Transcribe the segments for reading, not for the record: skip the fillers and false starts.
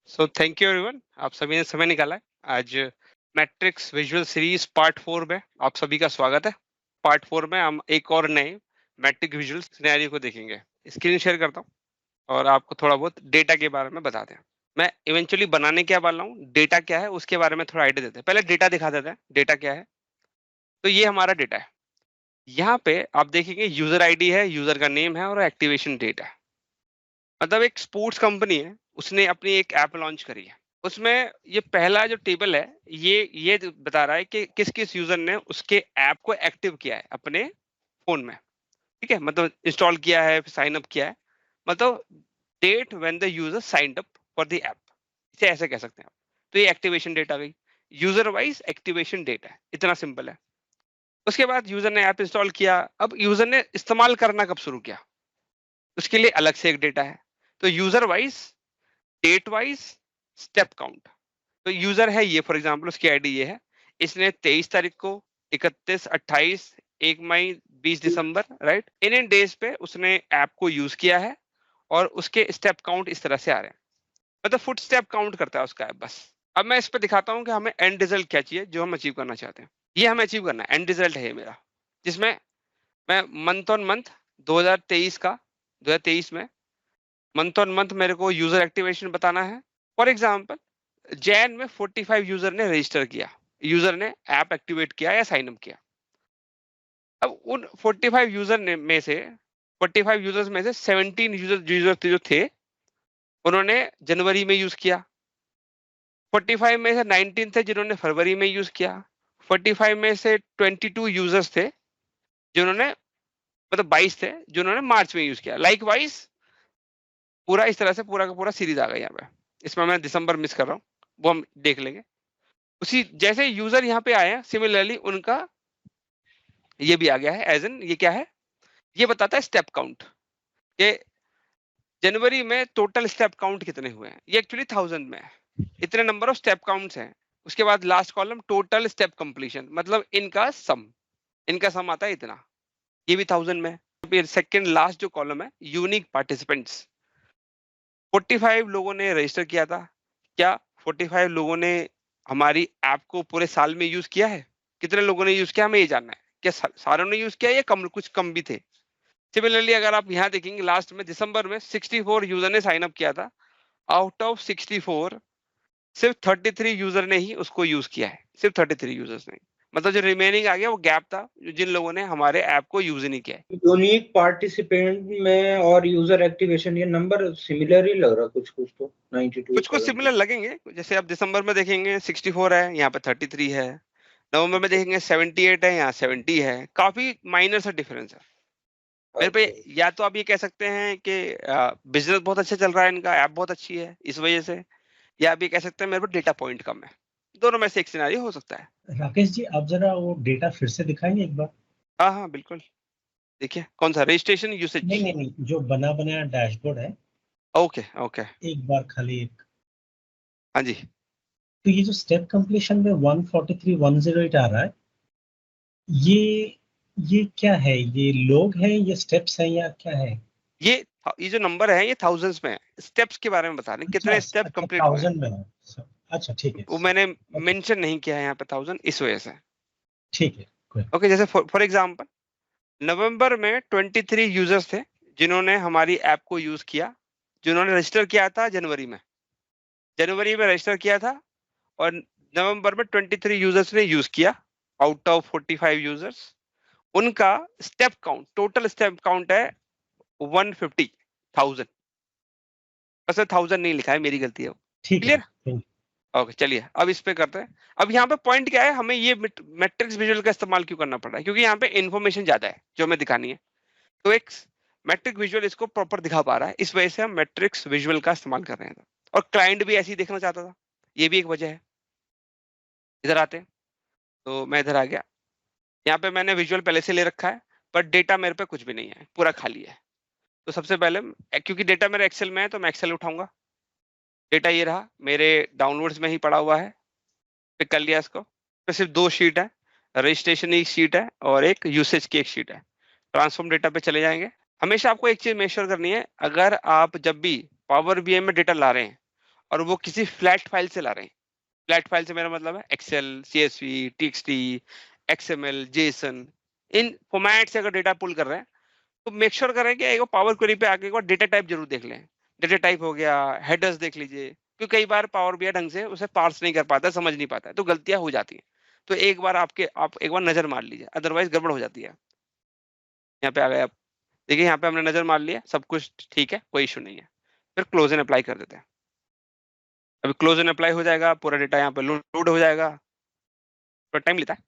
So thank you everyone, आप सभी ने समय निकाला है। आज मैट्रिक्स विजुअल सीरीज पार्ट 4 में आप सभी का स्वागत है। पार्ट 4 में हम एक और नए मैट्रिक्स विजुअल सिनेरियो को देखेंगे। स्क्रीन शेयर करता हूँ और आपको थोड़ा बहुत डेटा के बारे में बताते हैं। मैं इवेंचुअली बनाने क्या वाला हूँ, डेटा क्या है उसके बारे में थोड़ा आइडिया देते हैं। पहले डेटा दिखा देते हैं, डेटा क्या है। तो ये हमारा डेटा है। यहाँ पे आप देखेंगे यूजर आईडी है, यूजर का नेम है और एक्टिवेशन डेट है। मतलब एक स्पोर्ट्स कंपनी है, उसने अपनी एक ऐप लॉन्च करी है। उसमें ये पहला जो टेबल है, ये बता रहा है कि किस किस यूजर ने उसके ऐप को एक्टिव किया है अपने फोन में। ठीक है, मतलब इंस्टॉल किया है, साइन अप किया है, मतलब date when the user signed up for the app, इसे ऐसे कह सकते हैं आप। तो ये एक्टिवेशन डेट आ गई, यूजर वाइज एक्टिवेशन डेट है, इतना सिंपल है। उसके बाद यूजर ने ऐप इंस्टॉल किया, अब यूजर ने इस्तेमाल करना कब शुरू किया, उसके लिए अलग से एक डेटा है। तो user wise, date wise, step count. तो यूजर है ये, फॉर एग्जांपल उसकी आईडी ये है, इसने 23 तारीख को, 31, 28, 1 मई, 20 दिसंबर, राइट, इन डेज पे उसने ऐप को यूज किया है और उसके स्टेप काउंट इस तरह से आ रहे हैं। मतलब फुट स्टेप काउंट करता है उसका ऐप बस। अब मैं इस पे दिखाता हूँ कि हमें एंड रिजल्ट क्या चाहिए, जो हम अचीव करना चाहते हैं। ये हमें अचीव करना है, एंड रिजल्ट है ये मेरा, जिसमें मैं मंथ ऑन मंथ 2023 में मंथ ऑन मंथ मेरे को यूजर एक्टिवेशन बताना है। फॉर एग्जाम्पल जैन में 45 यूजर ने रजिस्टर किया, यूजर ने ऐप एक्टिवेट किया या साइन अप किया। अब उन 45 यूजर ने में से 45 यूजर्स में से 17 यूजर जो थे उन्होंने जनवरी में यूज किया। 45 में से 19 थे जिन्होंने फरवरी में यूज किया। 45 में से 22 यूजर्स थे जिन्होंने, मतलब 22 थे जिन्होंने मार्च में यूज किया। लाइक वाइज पूरा इस तरह से पूरा का पूरा सीरीज आ गया यहाँ पे। इसमें मैं दिसंबर मिस कर रहा हूँ, वो हम देख लेंगे। उसी जैसे यूजर यहाँ पे आए हैं, सिमिलरली उनका ये भी आ गया है एज एन, ये क्या है, ये बताता है स्टेप काउंट, ये जनवरी में टोटल स्टेप काउंट कितने हुए हैं। ये एक्चुअली 1000 में है, इतने नंबर ऑफ स्टेप काउंट्स हैं। उसके बाद last column total step completion, मतलब इनका सम आता है इतना, ये भी 1000 में है। फिर सेकंड लास्ट जो कॉलम है, यूनिक पार्टिसिपेंट्स, 45 लोगों ने रजिस्टर किया था। क्या 45 लोगों ने हमारी ऐप को पूरे साल में यूज किया है? कितने लोगों ने यूज किया, हमें ये जानना है। क्या सारों ने यूज किया या कुछ कम भी थे? सिमिलरली अगर आप यहाँ देखेंगे लास्ट में दिसंबर में 64 यूजर ने साइन अप किया था। आउट ऑफ 64 सिर्फ 33 यूजर ने ही उसको यूज किया है, सिर्फ 33 यूजर्स ने। मतलब जो रिमेनिंग आ गया वो गैप था, जिन लोगों ने हमारे ऐप को यूज नहीं किया है। यूनिक पार्टिसिपेंट में और यूजर एक्टिवेशन ये नंबर सिमिलर ही लग रहा, कुछ तो 92 कुछ सिमिलर लगेंगे। जैसे आप दिसंबर में देखेंगे 64 है, यहाँ पे 33 है। नवंबर में देखेंगे 78 है, यहाँ 70 है। काफी माइनर सा डिफरेंस है मेरे पे। या तो आप ये कह सकते हैं कि बिजनेस बहुत अच्छा चल रहा है इनका, ऐप बहुत अच्छी है इस वजह से, या आप ये कह सकते हैं मेरे पे डेटा पॉइंट कम है। दोनों में से एक सिनेरियो हो सकता है। राकेश जी, आप जरा वो डेटा फिर से दिखाएंगे एक बार? हाँ हाँ बिल्कुल, देखिए कौन सा, रजिस्ट्रेशन यूसेज? नहीं, जो बना बनाया डैशबोर्ड है, ओके ओके, एक बार खाली एक। हाँ जी। तो ये जो स्टेप कंप्लीशन में 143,108 आ रहा है, ये क्या है? ये लोग हैं, ये स्टेप्स हैं, या क्या है? ये जो नंबर है ये थाउजेंड्स में है। स्टेप्स के बारे में बता रहे हैं, कितने स्टेप कंप्लीट हुए हैं। 1000 में है। अच्छा ठीक है, वो मैंने मेंशन नहीं किया है यहाँ पे 1000, इस वजह से। ठीक है। ओके, जैसे फॉर एग्जांपल नवंबर में 23 यूजर्स थे जिन्होंने हमारी ऐप को यूज किया, जिन्होंने रजिस्टर किया था जनवरी में रजिस्टर किया था, और नवंबर में 23 यूजर्स ने यूज किया आउट ऑफ 45 यूजर्स। उनका step count, total step count है 150,000। बस 1000 नहीं लिखा है, मेरी गलती है वो। क्लियर? ओके, चलिए अब इस पे करते हैं। अब यहाँ पे पॉइंट क्या है, हमें ये मैट्रिक्स विजुअल का इस्तेमाल क्यों करना पड़ रहा है? क्योंकि यहाँ पे इन्फॉर्मेशन ज्यादा है जो हमें दिखानी है, तो एक मैट्रिक विजुअल इसको प्रॉपर दिखा पा रहा है, इस वजह से हम मैट्रिक्स विजुअल का इस्तेमाल कर रहे हैं। और क्लाइंट भी ऐसे ही देखना चाहता था, ये भी एक वजह है। इधर आते हैं, तो मैं इधर आ गया। यहाँ पे मैंने विजुअल पहले से ले रखा है, पर डेटा मेरे पे कुछ भी नहीं है, पूरा खाली है। तो सबसे पहले क्योंकि डेटा मेरा एक्सेल में है तो मैं एक्सेल उठाऊंगा। डेटा ये रहा, मेरे डाउनलोड्स में ही पड़ा हुआ है, पिक कर लिया इसको। तो सिर्फ 2 शीट है, रजिस्ट्रेशन एक शीट है और एक यूसेज की एक शीट है। ट्रांसफॉर्म डेटा पे चले जाएंगे। हमेशा आपको एक चीज मेक श्योर करनी है, अगर आप जब भी पावर बीआई में डेटा ला रहे हैं और वो किसी फ्लैट फाइल से ला रहे हैं। फ्लैट फाइल से मेरा मतलब है Excel, CSV, TXT, XML, JSON, इन फॉर्मेट से अगर डेटा पुल कर रहे हैं तो मेक श्योर करें कि एक पावर क्वेरी पे आके एक बार डेटा टाइप जरूर देख लें। डेटा टाइप हो गया, हेडर्स देख लीजिए, क्योंकि कई बार पावर BI ढंग से उसे पार्स नहीं कर पाता, समझ नहीं पाता है, तो गलतियां हो जाती हैं। तो एक बार आप एक बार नजर मार लीजिए, अदरवाइज गड़बड़ हो जाती है। यहाँ पे आ गए आप, देखिए यहाँ पे हमने नजर मार लिया, सब कुछ ठीक है, कोई इशू नहीं है। फिर क्लोज एंड अप्लाई कर देते हैं। अभी क्लोज एंड अप्लाई हो जाएगा, पूरा डेटा यहाँ पे लोड हो जाएगा, थोड़ा टाइम लेता है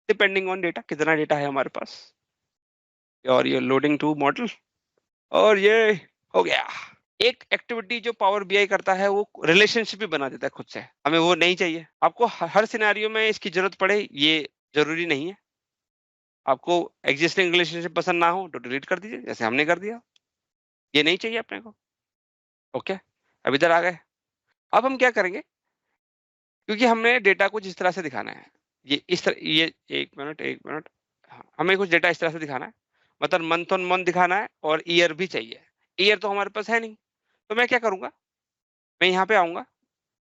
डिपेंडिंग ऑन डेटा, कितना डेटा है हमारे पास। और ये लोडिंग टू मॉडल, और ये हो गया। एक एक्टिविटी जो पावर BI करता है वो रिलेशनशिप भी बना देता है खुद से, हमें वो नहीं चाहिए। आपको हर सिनेरियो में इसकी जरूरत पड़े ये जरूरी नहीं है। आपको एग्जिस्टिंग रिलेशनशिप पसंद ना हो तो डिलीट कर दीजिए, जैसे हमने कर दिया। ये नहीं चाहिए अपने को। ओके, अब इधर आ गए। अब हम क्या करेंगे, क्योंकि हमने डेटा कुछ इस तरह से दिखाना है, ये इस तरह, ये एक मिनट, हमें कुछ डेटा इस तरह से दिखाना है, मतलब मंथ ऑन मंथ दिखाना है और ईयर भी चाहिए। ईयर तो हमारे पास है नहीं, तो मैं क्या करूंगा, मैं यहाँ पे आऊंगा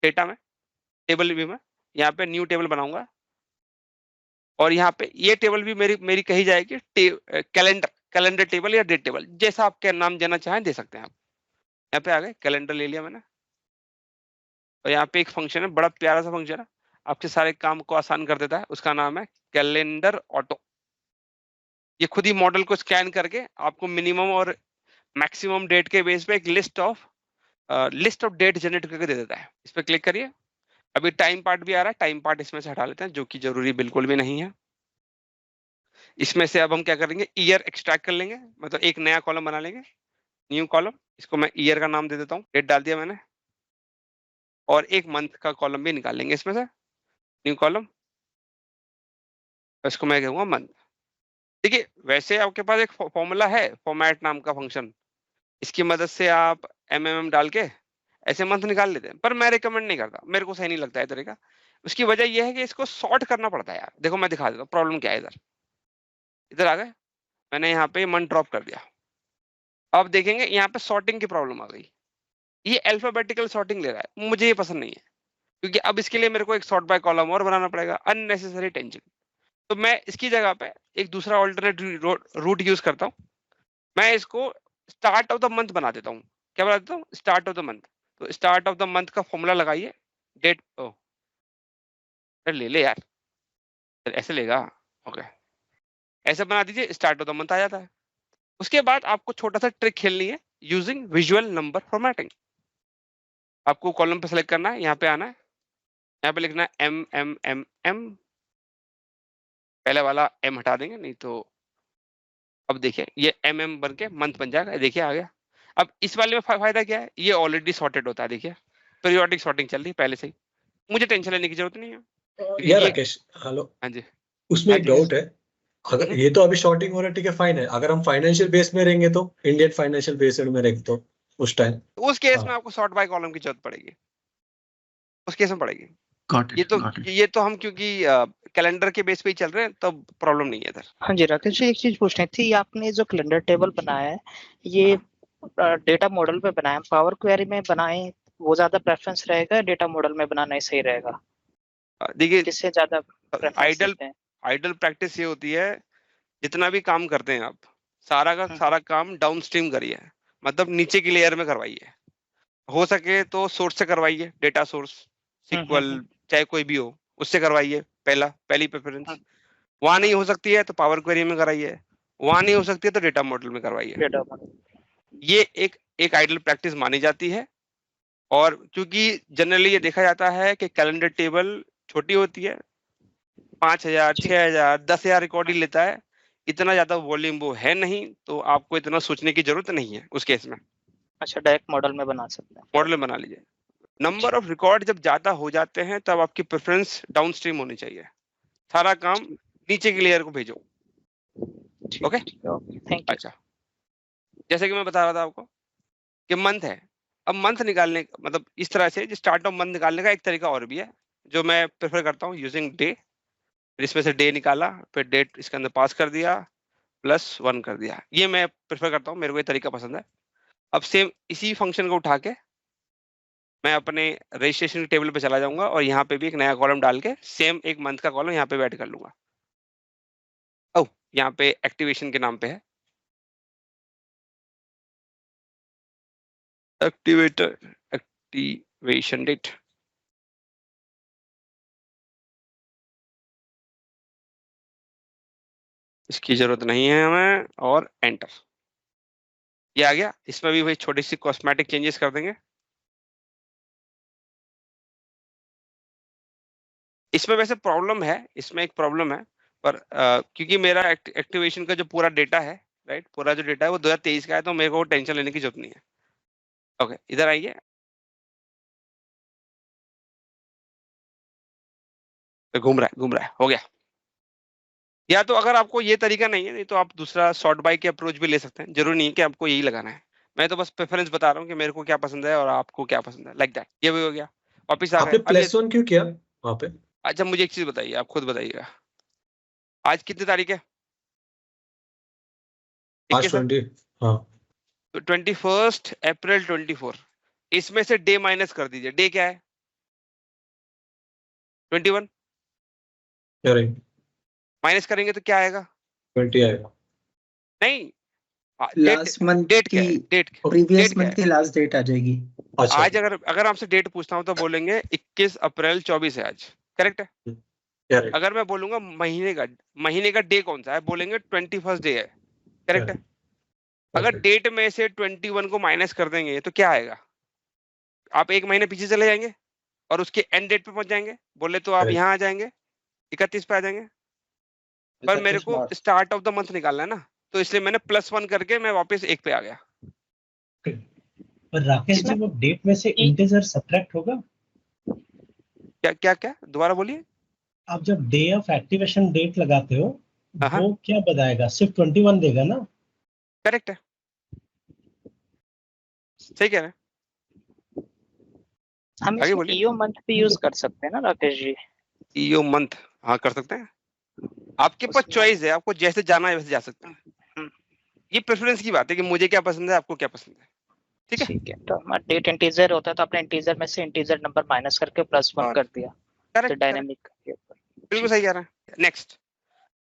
डेटा में, टेबल व्यू में, यहाँ पे न्यू टेबल बनाऊंगा, और यहाँ पे ये टेबल भी मेरी कही जाएगी कैलेंडर टेबल या डेट टेबल, जैसा आपके नाम देना चाहें दे सकते हैं आप। यहाँ पे आ गए, कैलेंडर ले लिया मैंने, और यहाँ पे एक फंक्शन है, बड़ा प्यारा सा फंक्शन है, आपके सारे काम को आसान कर देता है, उसका नाम है कैलेंडर ऑटो। ये खुद ही मॉडल को स्कैन करके आपको मिनिमम और मैक्सिमम डेट के बेस पे एक लिस्ट ऑफ डेट जनरेट करके दे देता है। इस पर क्लिक करिए। अभी टाइम पार्ट भी आ रहा है, टाइम पार्ट इसमें से हटा लेते हैं, जो कि जरूरी बिल्कुल भी नहीं है। इसमें से अब हम क्या करेंगे, ईयर एक्सट्रैक्ट कर लेंगे, मतलब एक नया कॉलम बना लेंगे, न्यू कॉलम, इसको मैं ईयर का नाम दे देता हूँ, डेट डाल दिया मैंने, और एक मंथ का कॉलम भी निकाल लेंगे इसमें से, न्यू कॉलम, इसको मैं कहूँगा मंथ। देखिए वैसे आपके पास एक फॉर्मूला है, फॉर्मेट नाम का फंक्शन, इसकी मदद से आप डाल के ऐसे मंथ निकाल लेते हैं, पर मैं रिकमेंड नहीं करता, मेरे को सही नहीं लगता है तरीका। उसकी वजह यह है कि इसको सॉर्ट करना पड़ता है यार। देखो मैं दिखा देता हूँ प्रॉब्लम क्या है। इधर आ गए, मैंने यहाँ पे मंथ ड्रॉप कर दिया। अब देखेंगे यहाँ पे सॉर्टिंग की प्रॉब्लम आ गई, ये अल्फाबेटिकल सॉर्टिंग ले रहा है, मुझे ये पसंद नहीं है, क्योंकि अब इसके लिए मेरे को एक सॉर्ट बाय कॉलम और बनाना पड़ेगा, अननेसेसरी टेंशन। तो मैं इसकी जगह पे एक दूसरा ऑल्टरनेट रूट यूज करता हूँ, मैं इसको स्टार्ट ऑफ द मंथ बना देता हूँ। क्या बना देता हूँ, स्टार्ट ऑफ द मंथ। तो स्टार्ट ऑफ द मंथ का फॉर्मूला लगाइए, डेट, ले यार, ऐसे लेगा, ओके, ऐसे बना दीजिए, स्टार्ट ऑफ द मंथ आ जाता है। उसके बाद आपको छोटा सा ट्रिक खेलनी है, यूजिंग विजुअल नंबर फॉर्मेटिंग। आपको कॉलम पे सेलेक्ट करना है, यहाँ पे आना है, यहाँ पे लिखना है M, पहले वाला M हटा देंगे, नहीं तो अब देखिए ये MM बन के मंथ बन जाएगा, देखिए आ गया। अब इस वाले में फायदा क्या है, ये ऑलरेडी सॉर्टेड होता है, देखिए पीरियोडिक सॉर्टिंग चल रही है पहले से ही, मुझे टेंशन लेने की जरूरत नहीं है। यार राकेश, हेलो, हाँ जी, उसमें एक डाउट है। अगर ये तो अभी शॉर्टिंग हो रहा है, ठीक है, फाइन है। अगर हम फाइनेंशियल बेस में रहेंगे तो, इंडियन फाइनेंशियल बेस में रहेंगे तो उस टाइम, उस केस में आपको सॉर्ट बाय कॉलम की जरूरत पड़ेगी, उस केस में पड़ेगी। Got it, got it. ये तो हम क्योंकि कैलेंडर के बेस पे ही चल रहे हैं, तब प्रॉब्लम नहीं है इधर। हाँ जी राकेश जी, एक चीज पूछनी थी, आपने जो कैलेंडर टेबल बनाया है ये डेटा मॉडल पे बनाया, पावर क्वेरी में बनाए वो ज्यादा प्रेफरेंस रहेगा, डेटा मॉडल में बनाना ही सही रहेगा? देखिए किससे ज्यादा प्रेफरेंस देते हैं? आइडल प्रैक्टिस ये होती है, जितना भी काम करते हैं आप, सारा का सारा काम डाउनस्ट्रीम करिए, मतलब नीचे की लेयर में करवाइए। हो सके तो सोर्स से करवाइए, डेटा सोर्स, SQL चाहे कोई भी हो, उससे करवाइए, पहली प्रेफरेंस। वहां नहीं हो सकती है तो पावर क्वेरी में कराइए, वहां नहीं हो सकती है तो डेटा मॉडल में करवाइए। डेटा मॉडल, ये एक आइडल प्रैक्टिस मानी जाती है, और क्योंकि जनरली ये देखा जाता है कि कैलेंडर टेबल छोटी होती है, 5000, 6000, 10,000 रिकॉर्ड ही लेता है, इतना ज्यादा वॉल्यूम वो है नहीं, तो आपको इतना सोचने की जरूरत नहीं है उस केस में। अच्छा, डायरेक्ट मॉडल में बना सकते हैं? मॉडल में बना लीजिए। नंबर ऑफ रिकॉर्ड जब ज्यादा हो जाते हैं तब आपकी प्रेफरेंस डाउनस्ट्रीम होनी चाहिए, सारा काम नीचे की लेयर को भेजो। Okay, thank you. अच्छा, जैसे कि मैं बता रहा था आपको कि मंथ है, अब मंथ निकालने मतलब इस तरह से स्टार्ट ऑफ मंथ निकालने का एक तरीका और भी है, जो मैं प्रेफर करता हूँ, यूजिंग डे। इसमें से डे निकाला, फिर डेट इसके अंदर पास कर दिया, +1 कर दिया, ये मैं प्रेफर करता हूँ, मेरे को ये तरीका पसंद है। अब सेम इसी फंक्शन को उठा के मैं अपने रजिस्ट्रेशन के टेबल पे चला जाऊंगा और यहाँ पे भी एक नया कॉलम डाल के सेम एक मंथ का कॉलम यहाँ पे ऐड कर लूंगा। ओ यहाँ पे एक्टिवेशन के नाम पे है एक्टिवेशन डेट। इसकी जरूरत नहीं है हमें और एंटर। ये आ गया। इसमें भी वही छोटी सी कॉस्मेटिक चेंजेस कर देंगे। इसमें वैसे प्रॉब्लम है, इसमें एक प्रॉब्लम है पर क्योंकि मेरा एक्टिवेशन का जो पूरा डेटा है, राइट, पूरा जो डेटा है वो 2023 का है, तो मेरे को टेंशन लेने की जरूरत नहीं है। ओके, इधर आइए। घूम रहा है, हो गया। या तो अगर आपको ये तरीका नहीं है, नहीं तो आप दूसरा सॉर्ट बाय के अप्रोच भी ले सकते हैं। जरूरी नहीं है कि आपको यही लगाना है। मैं तो बस प्रेफरेंस बता रहा हूँ कि मेरे को क्या पसंद है और आपको क्या पसंद है, लाइक दैट। ये भी हो गया। वापिस आ आपने गए। +1 क्यों किया वहां पे? अच्छा, मुझे एक चीज बताइए, आप खुद बताइएगा, आज कितनी तारीख है? आज 20। हाँ, तो 21 अप्रैल 24। इसमें से डे माइनस कर दीजिए। डे क्या है? 21। करेंगे। माइनस करेंगे तो क्या आएगा? 20 आएगा। नहीं, लास्ट मंथ डेट क्या की है? डेट प्रीवियस मंथ की लास्ट डेट आ जाएगी। अच्छा, आज अगर आपसे डेट पूछता हूँ तो बोलेंगे 21 अप्रैल 24 है आज, करेक्ट है? करेक्ट। अगर मैं बोलूंगा महीने का डे कौन सा है, बोलेंगे 21 डे है, करेक्ट है? अगर डेट में से 21 को माइनस कर देंगे तो क्या आएगा? आप एक महीने पीछे चले जाएंगे और उसके एंड डेट पे पहुंच जाएंगे। बोले तो आप Correct. यहाँ आ जाएंगे, 31 पे आ जाएंगे। पर मेरे को स्टार्ट ऑफ द मंथ निकालना है ना, तो इसलिए मैंने +1 करके मैं वापस 1 पे आ गया। पर राकेश जी, वो डेट में से इंटीजर सब्ट्रैक्ट होगा? क्या दोबारा बोलिए। आप जब डे ऑफ एक्टिवेशन डेट लगाते हो हाँ, वो क्या बताएगा? सिर्फ 21 देगा ना? करेक्ट है, सही कह रहे हैं। हम आगे इसमें बोलिए। ईओ मंथ भी यूज कर सकते हैं ना राकेश जी? ईओ मंथ, हाँ कर सकते हैं। आपके पास चॉइस है, आपको जैसे जाना है वैसे जा सकते हैं। ये प्रेफरेंस की बात है कि मुझे क्या पसंद है, आपको क्या पसंद है। ठीक है, ठीक है। तो हमारा डेट इंटीजर होता है तो आपने इंटीजर में से इंटीजर नंबर माइनस करके +1 कर दिया। तो करेक्ट, डायनामिक के ऊपर बिल्कुल सही कह रहे हैं। नेक्स्ट,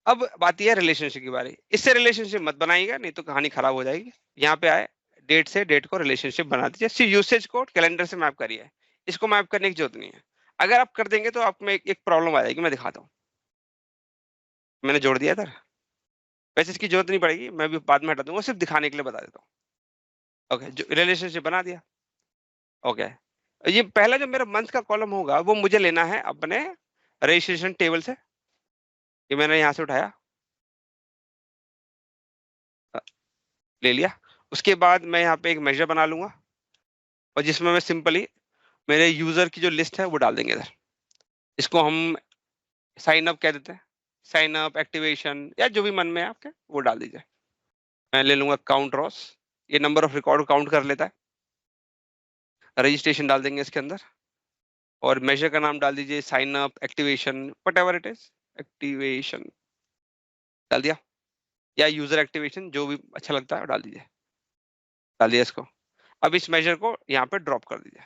अब बात यह है रिलेशनशिप की बारी। इससे रिलेशनशिप मत बनाइएगा, नहीं तो कहानी खराब हो जाएगी। यहाँ पे आए, डेट से डेट को रिलेशनशिप बना दीजिए। सिर्फ यूसेज कोड कैलेंडर से मैप करिए, इसको मैप करने की जरूरत नहीं है। अगर आप कर देंगे तो आप में एक प्रॉब्लम आ जाएगी, मैं दिखाता हूँ। मैंने जोड़ दिया इधर, वैसे इसकी जरूरत नहीं पड़ेगी, मैं भी बाद में हटा दूंगा, सिर्फ दिखाने के लिए बता देता हूँ। ओके, जो रिलेशनशिप बना दिया। ओके, ये पहला जो मेरा मंथ का कॉलम होगा वो मुझे लेना है अपने रजिस्ट्रेशन टेबल से। ये मैंने यहाँ से उठाया, ले लिया। उसके बाद मैं यहाँ पे एक मेजर बना लूंगा और जिसमें मैं सिंपली मेरे यूजर की जो लिस्ट है वो डाल देंगे इधर। इसको हम साइन अप कह देते हैं, साइन अप, एक्टिवेशन, या जो भी मन में है आपके वो डाल दीजिए। मैं ले लूंगा काउंट रॉस, ये नंबर ऑफ रिकॉर्ड काउंट कर लेता है। रजिस्ट्रेशन डाल देंगे इसके अंदर और मेजर का नाम डाल दीजिए sign up, activation, whatever it is, activation डाल दिया, या यूजर एक्टिवेशन, जो भी अच्छा लगता है डाल दीजिए। डाल दिया इसको। अब इस मेजर को यहाँ पे ड्रॉप कर दीजिए,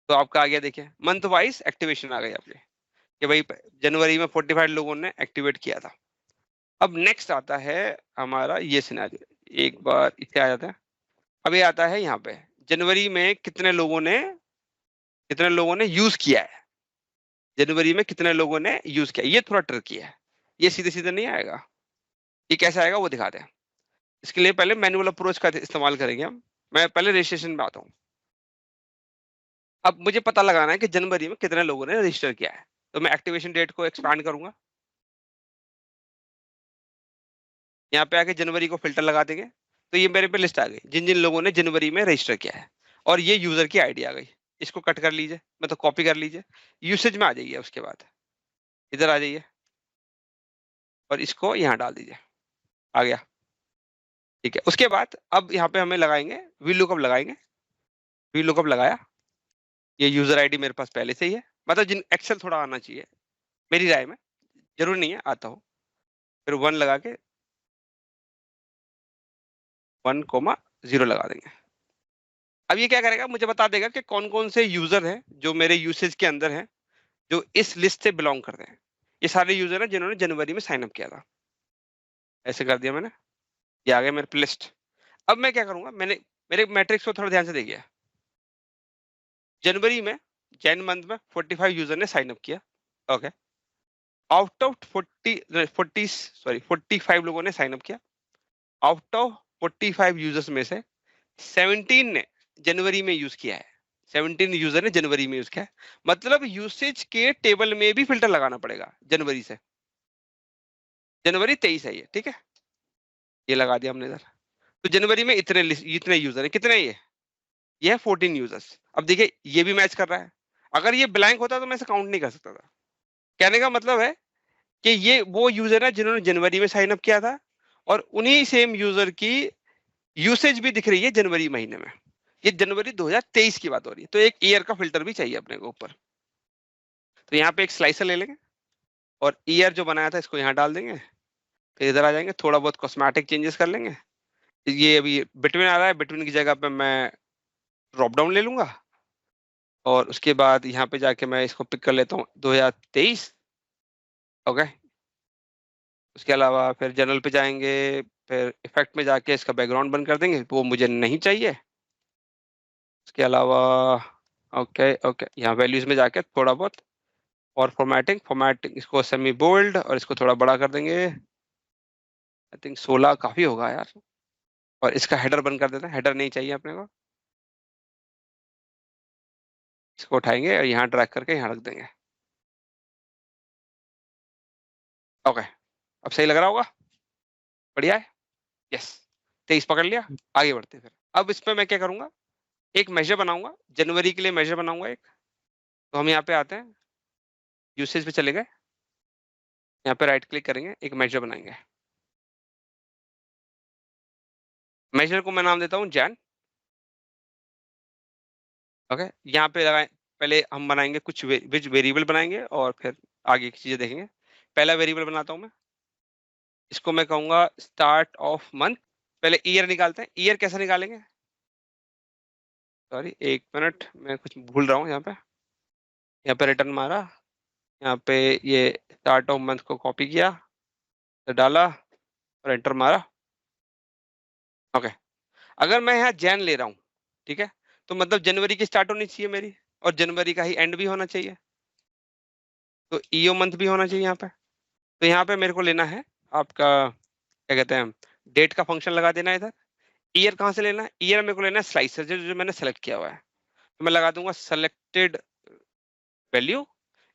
तो आपका आ गया, देखिए मंथ वाइज एक्टिवेशन आ गई आपके कि भाई जनवरी में 45 लोगों ने एक्टिवेट किया था। अब नेक्स्ट आता है हमारा ये सिनेरियो, एक बार इसे आ जाता है। अब ये आता है यहाँ पे जनवरी में कितने लोगों ने यूज किया है। जनवरी में कितने लोगों ने यूज किया, ये थोड़ा ट्रिकी है, ये सीधे सीधे नहीं आएगा। ये कैसे आएगा वो दिखाते हैं। इसके लिए पहले मैनुअल अप्रोच का इस्तेमाल करेंगे हम। मैं पहले रजिस्ट्रेशन में आता हूँ। अब मुझे पता लगाना है कि जनवरी में कितने लोगों ने रजिस्टर किया है, तो मैं एक्टिवेशन डेट को एक्सपैंड करूंगा। यहाँ पे आके जनवरी को फिल्टर लगा देंगे, तो ये मेरे पे लिस्ट आ गई जिन जिन लोगों ने जनवरी में रजिस्टर किया है, और ये यूजर की आईडी आ गई। इसको कट कर लीजिए, मतलब कॉपी कर लीजिए, यूसेज में आ जाइए। उसके बाद इधर आ जाइए और इसको यहाँ डाल दीजिए, आ गया। ठीक है, उसके बाद अब यहाँ पे हमें लगाएंगे वी लुकअप लगाएंगे। वी लुकअप लगाया, ये यूजर आईडी मेरे पास पहले से ही है, मतलब जिन एक्सेल थोड़ा आना चाहिए मेरी राय में, जरूर नहीं है आता हो। फिर 1 लगा के 1,0 लगा देंगे। अब ये क्या करेगा, मुझे बता देगा कि कौन कौन से यूजर हैं जो मेरे यूसेज के अंदर हैं, जो इस लिस्ट से बिलोंग करते हैं। ये सारे यूजर हैं जिन्होंने जनवरी में साइन अप किया था। ऐसे कर दिया मैंने, ये आ गया मेरे पे लिस्ट। अब मैं क्या करूंगा, मैंने मेरे मैट्रिक्स को थोड़ा ध्यान से देखिए। जनवरी में, जैन मंथ में 45 यूजर ने साइन अप किया। ओके, आउट ऑफ 45 लोगों ने साइन अप किया। आउट ऑफ 45 यूजर्स में से 17 ने जनवरी में यूज किया है। 17 यूजर ने जनवरी में यूज किया है, मतलब यूसेज के टेबल में भी फिल्टर लगाना पड़ेगा जनवरी से। जनवरी 23 है ये, ठीक है, ये लगा दिया हमने इधर। तो जनवरी में इतने यूजर है, कितने ये है 14 यूजर्स। अब देखिए ये भी मैच कर रहा है। अगर ये ब्लैंक होता तो मैं इसे काउंट नहीं कर सकता था। कहने का मतलब है कि ये वो यूजर है जिन्होंने जनवरी में साइन अप किया था, और उन्हीं सेम यूजर की यूसेज भी दिख रही है जनवरी महीने में। ये जनवरी 2023 की बात हो रही है, तो एक ईयर का फिल्टर भी चाहिए अपने को ऊपर। तो यहाँ पे एक स्लाइसर ले लेंगे और ईयर जो बनाया था इसको यहाँ डाल देंगे। फिर इधर आ जाएंगे, थोड़ा बहुत कॉस्मेटिक चेंजेस कर लेंगे। ये अभी बिटवीन आ रहा है, बिटवीन की जगह पे मैं ड्रॉप डाउन ले लूंगा, और उसके बाद यहाँ पे जाके मैं इसको पिक कर लेता हूँ 2023। ओके, उसके अलावा फिर जनरल पे जाएंगे, फिर इफेक्ट में जाके इसका बैकग्राउंड बंद कर देंगे, वो मुझे नहीं चाहिए। उसके अलावा ओके ओके, यहाँ वैल्यूज में जाके थोड़ा बहुत और फॉर्मेटिंग इसको सेमी बोल्ड, और इसको थोड़ा बड़ा कर देंगे। आई थिंक 16 काफी होगा यार। और इसका हेडर बंद कर देते हैं, हेडर नहीं चाहिए अपने को। इसको उठाएंगे और यहाँ ड्रैग करके यहाँ रख देंगे। ओके, अब सही लग रहा होगा, बढ़िया है। यस, 23 पकड़ लिया, आगे बढ़ते हैं। फिर अब इसमें मैं क्या करूंगा, एक मेजर बनाऊंगा जनवरी के लिए, मेजर बनाऊंगा एक। तो हम यहाँ पे आते हैं, यूसेज पे चले गए, यहाँ पे राइट क्लिक करेंगे, एक मेजर बनाएंगे। मेजर को मैं नाम देता हूँ जैन। ओके, यहाँ पे लगाए, पहले हम बनाएंगे कुछ वेरिएबल बनाएंगे और फिर आगे की चीजें देखेंगे। पहला वेरिएबल बनाता हूँ मैं, इसको मैं कहूंगा स्टार्ट ऑफ मंथ। पहले ईयर निकालते हैं, ईयर कैसे निकालेंगे, सॉरी 1 मिनट, मैं कुछ भूल रहा हूँ। यहाँ पे रिटर्न मारा, यहाँ पे ये स्टार्ट ऑफ मंथ को कॉपी किया, तो डाला और एंटर मारा। ओके, अगर मैं यहाँ जैन ले रहा हूँ, ठीक है, तो मतलब जनवरी की स्टार्ट होनी चाहिए मेरी, और जनवरी का ही एंड भी होना चाहिए, तो ईओ मंथ भी होना चाहिए यहाँ पे। तो यहाँ पे मेरे को लेना है आपका, क्या कहते हैं, डेट का फंक्शन लगा देना है इधर। ईयर कहाँ से लेना है, ईयर मेरे को लेना है स्लाइसर जो मैंने सेलेक्ट किया हुआ है, तो मैं लगा दूंगा सेलेक्टेड वैल्यू।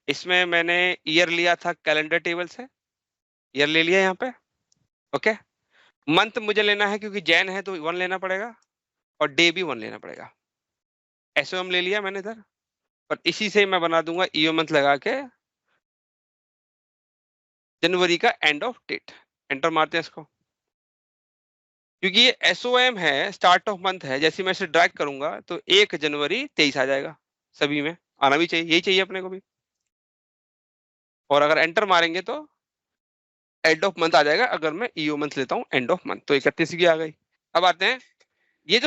इसमें मैंने ईयर लिया था कैलेंडर टेबल से, ईयर ले लिया यहाँ पे। ओके, मंथ मुझे लेना है क्योंकि जैन है तो 1 लेना पड़ेगा, और डे भी 1 लेना पड़ेगा। एसओएम ले लिया मैंने इधर, और इसी से मैं बना दूंगा ईओ मंथ लगा के जनवरी का एंड ऑफ डेट। एंटर मारते हैं इसको, क्योंकि ये एसओएम है, स्टार्ट ऑफ मंथ है। जैसे मैं इसे ड्रैग करूंगा तो 1 जनवरी 23 आ जाएगा, सभी में आना भी चाहिए, यही चाहिए अपने को भी। और अगर एंटर मारेंगे तो एंड ऑफ मंथ आ जाएगा। अगर मैं ईओ मंथ लेता हूँ एंड ऑफ मंथ, तो 31 की आ गई। अब आते हैं, ये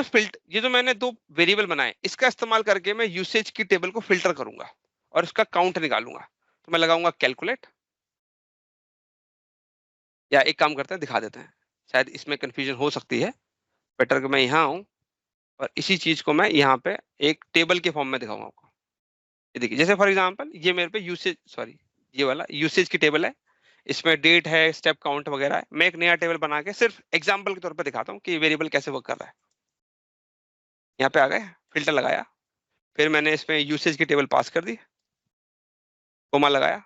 जो मैंने 2 वेरिएबल बनाए, इसका इस्तेमाल करके मैं यूसेज की टेबल को फिल्टर करूंगा और उसका काउंट निकालूंगा। तो मैं लगाऊंगा कैलकुलेट, या एक काम करते हैं दिखा देते हैं, शायद इसमें कंफ्यूजन हो सकती है। बेटर कि मैं यहाँ आऊँ और इसी चीज को मैं यहाँ पे एक टेबल के फॉर्म में दिखाऊंगा आपको। ये देखिए, जैसे फॉर एग्जांपल ये मेरे पे यूसेज, सॉरी ये वाला यूसेज की टेबल है, इसमें डेट है, स्टेप काउंट वगैरह है। मैं एक नया टेबल बना के सिर्फ एग्जांपल के तौर पे दिखाता हूँ कि वेरिएबल कैसे वर्क कर रहा है। यहाँ पे आ गए, फिल्टर लगाया, फिर मैंने इसमें यूसेज की टेबल पास कर दी, कोमा लगाया,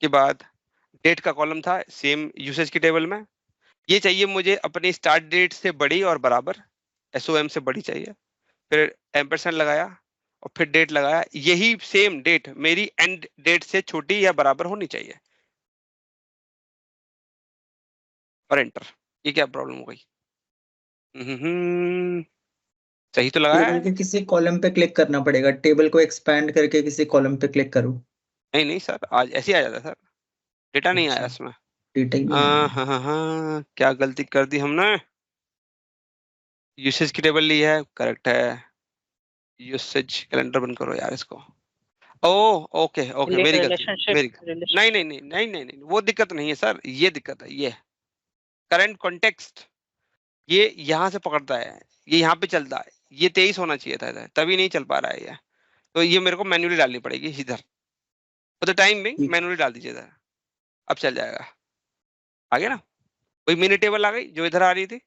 के बाद डेट का कॉलम था सेम यूसेज की टेबल में। ये चाहिए मुझे अपनी स्टार्ट डेट से बड़ी और बराबर, एसओएम से बड़ी चाहिए। फिर एम्परसेंड लगाया और फिर डेट लगाया, यही सेम डेट मेरी एंड डेट से छोटी या बराबर होनी चाहिए, और एंटर। ये क्या प्रॉब्लम हो गई, सही तो लगाया है। बल्कि किसी कॉलम पे क्लिक करना पड़ेगा, टेबल को एक्सपैंड करके किसी कॉलम पे क्लिक करूं। नहीं नहीं सर, आज ऐसे ही आ जाता है सर, डेटा नहीं आया इसमें। डेटा ही नहीं आया। हाँ, क्या गलती कर दी हमने। यूसेज की टेबल ली है, करेक्ट है। यूसेज कैलेंडर बंद करो यार इसको। ओह ओके ओके, मेरी गलती, मेरी नहीं नहीं नहीं नहीं नहीं नहीं, वो दिक्कत नहीं है सर, ये दिक्कत है, ये करंट कॉन्टेक्स्ट, ये यहाँ से पकड़ता है, ये यहाँ पे चलता है, ये 23 होना चाहिए था इधर, तभी नहीं चल पा रहा है ये, तो ये मेरे को मैन्युअली डालनी पड़ेगी इधर, तो टाइम बिंग मैन्युअली डाल दीजिए इधर, अब चल जाएगा। आ गया ना, कोई मिनी टेबल आ गई जो इधर आ रही थी,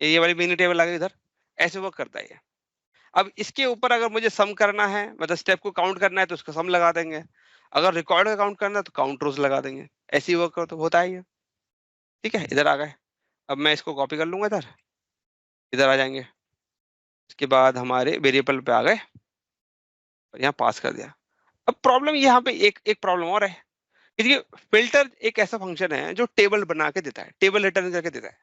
ये वाली मिनी टेबल आ गई इधर, ऐसे वर्क करता है ये। अब इसके ऊपर अगर मुझे सम करना है, मतलब स्टेप को काउंट करना है तो उसका सम लगा देंगे, अगर रिकॉर्ड का काउंट करना है तो काउंट रोज लगा देंगे, ऐसे ही वर्क तो होता है ये। ठीक है, इधर आ गए, अब मैं इसको कॉपी कर लूंगा इधर, इधर आ जाएंगे, इसके बाद हमारे वेरिएबल पे आ गए और यहाँ पास कर दिया। अब प्रॉब्लम यहाँ पे एक प्रॉब्लम और है, देखिए फिल्टर एक ऐसा फंक्शन है जो टेबल बना के देता है, टेबल रिटर्न करके देता है।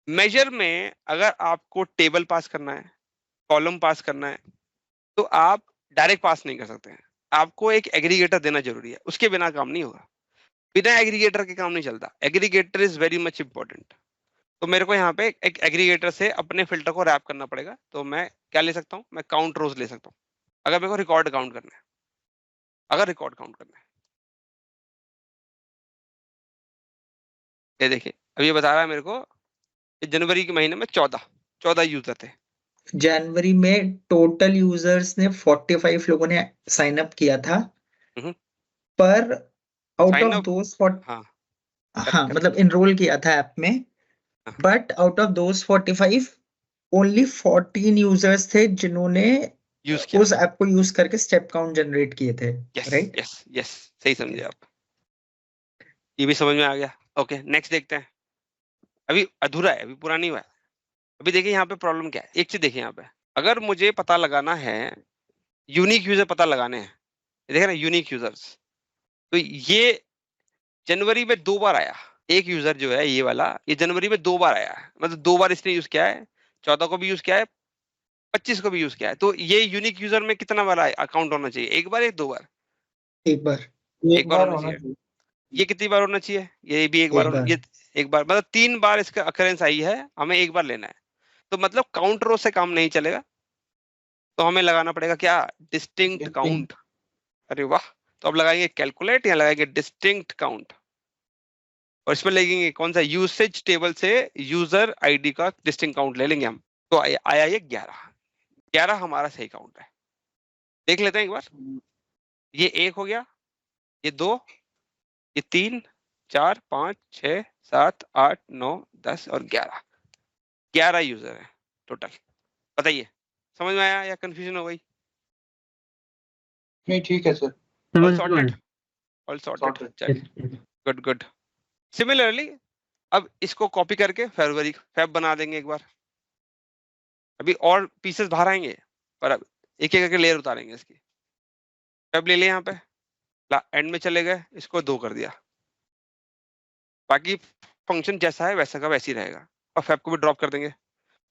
मेजर में अगर आपको टेबल पास करना है, कॉलम पास करना है, तो आप डायरेक्ट पास नहीं कर सकते हैं, आपको एक एग्रीगेटर देना जरूरी है, उसके बिना काम नहीं होगा, बिना एग्रीगेटर के काम नहीं चलता, aggregator is very much important. तो मेरे को यहाँ पे एक एग्रीगेटर से अपने फिल्टर को रैप करना पड़ेगा, तो मैं क्या ले सकता हूँ, मैं काउंट रोज ले सकता हूँ, अगर मेरे को रिकॉर्ड काउंट करना है, अगर रिकॉर्ड काउंट करना है। ये देखिए अब ये बता रहा है मेरे को जनवरी के महीने में 14 यूजर थे। जनवरी में टोटल यूजर्स ने 45 लोगों ने साइन अप किया था, पर आउट Sign ऑफ up? दोस हाँ हाँ मतलब इनरोल किया था ऐप में, but out of those 45 only 14 users थे जिन्होंने यूज किया, उस ऐप को यूज करके स्टेप काउंट जनरेट किए थे, यस राइट? यस यस, सही समझे आप, ये भी समझ में आ गया। ओके नेक्स्ट देखते हैं, अभी अधूरा है, अभी पूरा नहीं हुआ है। अभी देखिए यहाँ पे प्रॉब्लम क्या है, एक चीज देखिए यहाँ पे, अगर मुझे पता लगाना है, यूनिक यूजर पता लगाने हैं, देख रहे हैं यूनिक यूजर्स, तो ये जनवरी में 2 बार आया, एक यूजर जो है ये वाला, ये जनवरी में 2 बार आया है, मतलब 2 बार इसने यूज किया है, 14 को भी यूज किया है, 25 को भी यूज किया है, तो ये यूनिक यूजर में कितना बार अकाउंट होना चाहिए, एक बार या 2 बार? एक बार एक बार होना चाहिए। ये कितनी बार होना चाहिए, ये भी एक बार, ये एक बार, मतलब 3 बार इसका अकरेंस आई है, हमें एक बार लेना है, तो मतलब काउंट रो से काम नहीं चलेगा, तो हमें लगाना पड़ेगा क्या, डिस्टिंक्ट काउंट। अरे वाह, तो अब लगाएंगे कैलकुलेट या लगाएंगे डिस्टिंक्ट काउंट, और इसमें लगेंगे कौन सा, यूसेज टेबल से यूजर आईडी का डिस्टिंक्ट काउंट ले लेंगे हम, तो आया ये 11 हमारा सही काउंट है। देख लेते हैं एक बार, ये 1 हो गया, ये 2, ये 3 4 5 6 7 8 9 10 और 11 यूजर है टोटल। बताइए समझ में आया या कंफ्यूजन हो गई? नहीं ठीक है सर, ऑल सॉर्टेड, चलिए गुड गुड। सिमिलरली अब इसको कॉपी करके फेब बना देंगे एक बार, अभी और पीसेस बाहर आएंगे, पर अब एक एक करके लेयर उतारेंगे इसकी। फेब ले लिया यहाँ पे, एंड में चले गए, इसको 2 कर दिया, बाकी फंक्शन जैसा है वैसा का वैसे ही रहेगा, और फेब को भी ड्रॉप कर देंगे।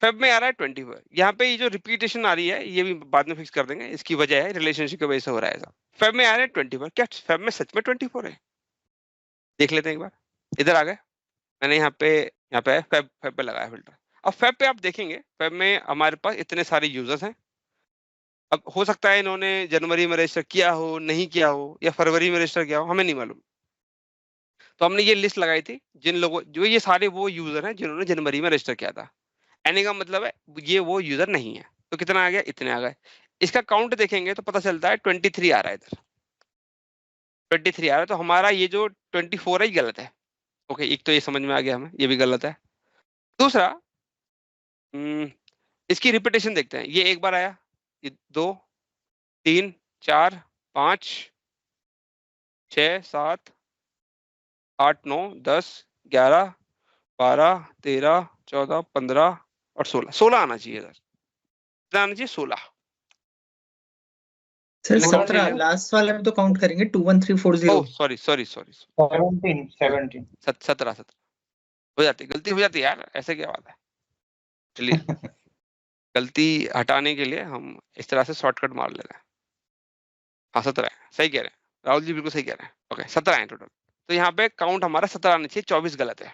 फेब में आ रहा है 24, यहाँ पे ये जो रिपीटेशन आ रही है ये भी बाद में फिक्स कर देंगे, इसकी वजह है रिलेशनशिप की वजह से हो रहा है ऐसा। फेब में आ रहा है 24, क्या फेब में सच में 24 है? देख लेते हैं एक बार, इधर आ गए, मैंने यहाँ पे फेब पे लगाया फिल्टर। अब फेब पे आप देखेंगे, फेब में हमारे पास इतने सारे यूजर्स हैं, अब हो सकता है इन्होंने जनवरी में रजिस्टर किया हो, नहीं किया हो, या फरवरी में रजिस्टर किया हो, हमें नहीं मालूम, तो हमने ये लिस्ट लगाई थी जिन लोगों, जो ये सारे वो यूजर हैं जिन्होंने जनवरी में रजिस्टर किया था, यानी का मतलब है ये वो यूजर नहीं है, तो कितना आ गया, इतने आ गए। इसका काउंट देखेंगे तो पता चलता है 23 आ रहा है इधर, 23 आ रहा है, तो हमारा ये जो 24 है ये गलत है। ओके, एक तो ये समझ में आ गया हमें, ये भी गलत है। दूसरा इसकी रिपीटेशन देखते हैं, ये एक बार आया, ये 2 3 4 5 6 7 8 9 10 11 12 13 14 15 और 16 आना चाहिए इधर, कितना आना चाहिए, 16। सर 17 लास्ट वाले में तो काउंट करेंगे 21340। ओह सॉरी 17 हो जाती, गलती हो जाती है यार, ऐसे क्या बात है। चलिए गलती हटाने के लिए हम इस तरह से शॉर्टकट मार ले रहे हैं। हाँ 17 है, सही कह रहे हैं राहुल जी, बिल्कुल सही कह रहे हैं। ओके 17 है टोटल, तो यहाँ पे काउंट हमारा 17 आना चाहिए, 24 गलत है,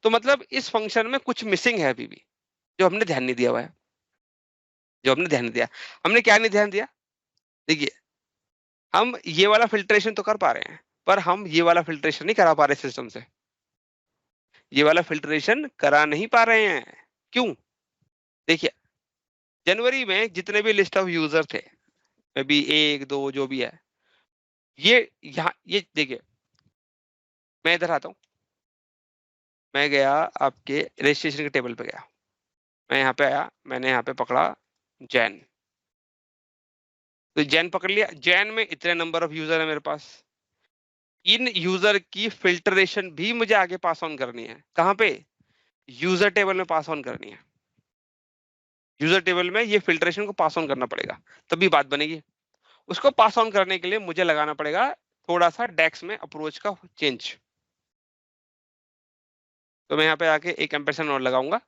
तो मतलब इस फंक्शन में कुछ मिसिंग है अभी भी, जो हमने ध्यान नहीं दिया हुआ है, जो हमने ध्यान नहीं दिया। हमने क्या नहीं ध्यान दिया? देखिए, हम ये वाला फिल्ट्रेशन तो कर पा रहे हैं, पर हम ये वाला फिल्ट्रेशन नहीं करा पा रहे सिस्टम से। ये वाला फिल्ट्रेशन करा नहीं पा रहे हैं। क्यों? देखिए, जनवरी में जितने भी लिस्ट ऑफ यूजर थे, मे बी 1 2 जो भी है, ये यहाँ ये देखिए, मैं इधर आता हूँ, मैं गया आपके रजिस्ट्रेशन के टेबल पे गया, मैं यहाँ पे आया, मैंने यहाँ पे पकड़ा जैन, तो जैन पकड़ लिया। जैन में इतने नंबर ऑफ यूजर है मेरे पास, इन यूजर की फिल्ट्रेशन भी मुझे आगे पास ऑन करनी है। कहाँ पे? यूजर टेबल में पास ऑन करनी है। यूजर टेबल में ये फिल्ट्रेशन को पास ऑन करना पड़ेगा, तभी बात बनेगी। उसको पास ऑन करने के लिए मुझे लगाना पड़ेगा थोड़ा सा डेक्स में अप्रोच का चेंज। तो मैं यहाँ पे आके एक एम्परसेंड और लगाऊंगा।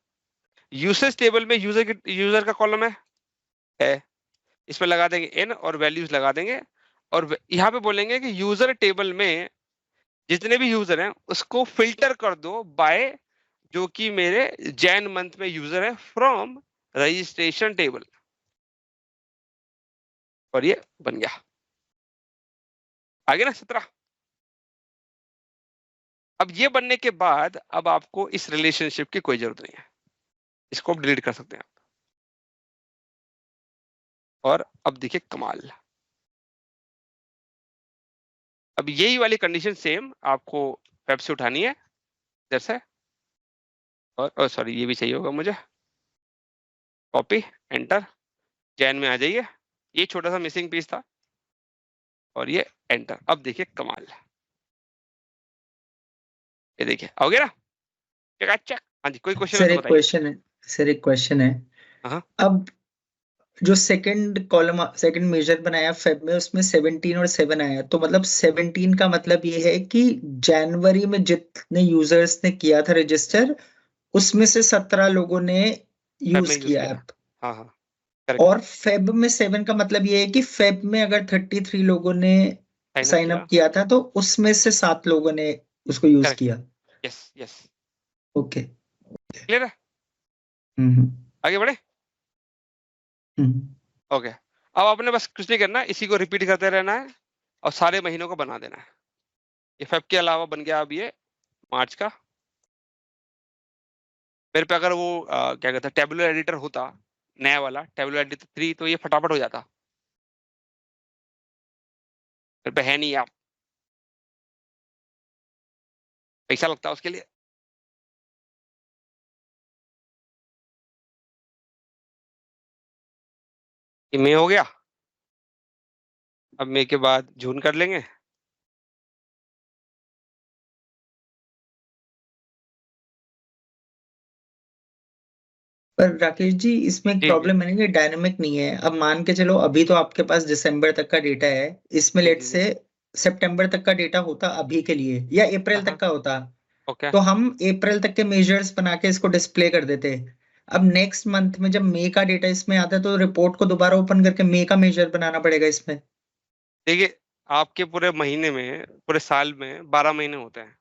यूसेज टेबल में यूजर का कॉलम है, इसमें लगा देंगे n और वैल्यूज लगा देंगे, और यहाँ पे बोलेंगे कि यूजर टेबल में जितने भी यूजर हैं उसको फिल्टर कर दो बाय जो कि मेरे जैन मंथ में यूजर है फ्रॉम रजिस्ट्रेशन टेबल, और ये बन गया। आगे ना 17। अब ये बनने के बाद अब आपको इस रिलेशनशिप की कोई जरूरत नहीं है, इसको आप डिलीट कर सकते हैं आप। और अब देखिए कमाल, अब यही वाली कंडीशन सेम आपको वेब से उठानी है जैसे, और सॉरी ये भी चाहिए होगा मुझे, कॉपी एंटर, जैन में आ जाइए, ये छोटा सा मिसिंग पीस था, और ये एंटर। अब देखिए कमाल, ये देखिए हो गया ना, चकाचक। हाँ जी, कोई क्वेश्चन सर है एक तो बताइए। क्वेश्चन है, सर एक क्वेश्चन है। हाँ। अब जो सेकंड कॉलम, सेकंड मेजर बनाया फेब में, उसमें 17 और 7 आया, तो मतलब 17 का मतलब ये है कि जनवरी में जितने यूजर्स ने किया था रजिस्टर, उसमें से 17 लोगों ने यूज किया ऐप। हाँ हाँ correct। और फेब में 7 का मतलब ये है कि फेब में अगर 33 लोगों ने साइन अप किया था, तो उसमें से 7 लोगों ने उसको यूज Correct। किया। यस यस, ओके, क्लियर है। आगे बढ़े। ओके, अब आपने बस कुछ नहीं करना, इसी को रिपीट करते रहना है और सारे महीनों को बना देना है। ये फेब के अलावा बन गया अब ये मार्च का। मेरे पे अगर वो क्या कहता है टेबुलर एडिटर होता, नया वाला टेबुलर एडिटर 3, तो ये फटाफट हो जाता। मेरे पे है नहीं, आप पैसा लगता है उसके लिए। ये मई हो गया, अब मई के बाद जून कर लेंगे। पर राकेश जी, इसमें एक जी, प्रॉब्लम है ना कि डायनामिक नहीं है। अब मान के चलो, अभी तो आपके पास दिसंबर तक का डेटा है, इसमें जी, लेट जी, से सितंबर तक का डेटा होता अभी के लिए, या अप्रैल हाँ, तक का होता, ओके तो हम अप्रैल तक के मेजर्स बना के इसको डिस्प्ले कर देते। अब नेक्स्ट मंथ में जब मई का डेटा इसमें आता है, तो रिपोर्ट को दोबारा ओपन करके मई का मेजर बनाना पड़ेगा इसमें। देखिए, आपके पूरे महीने में, पूरे साल में 12 महीने होते हैं,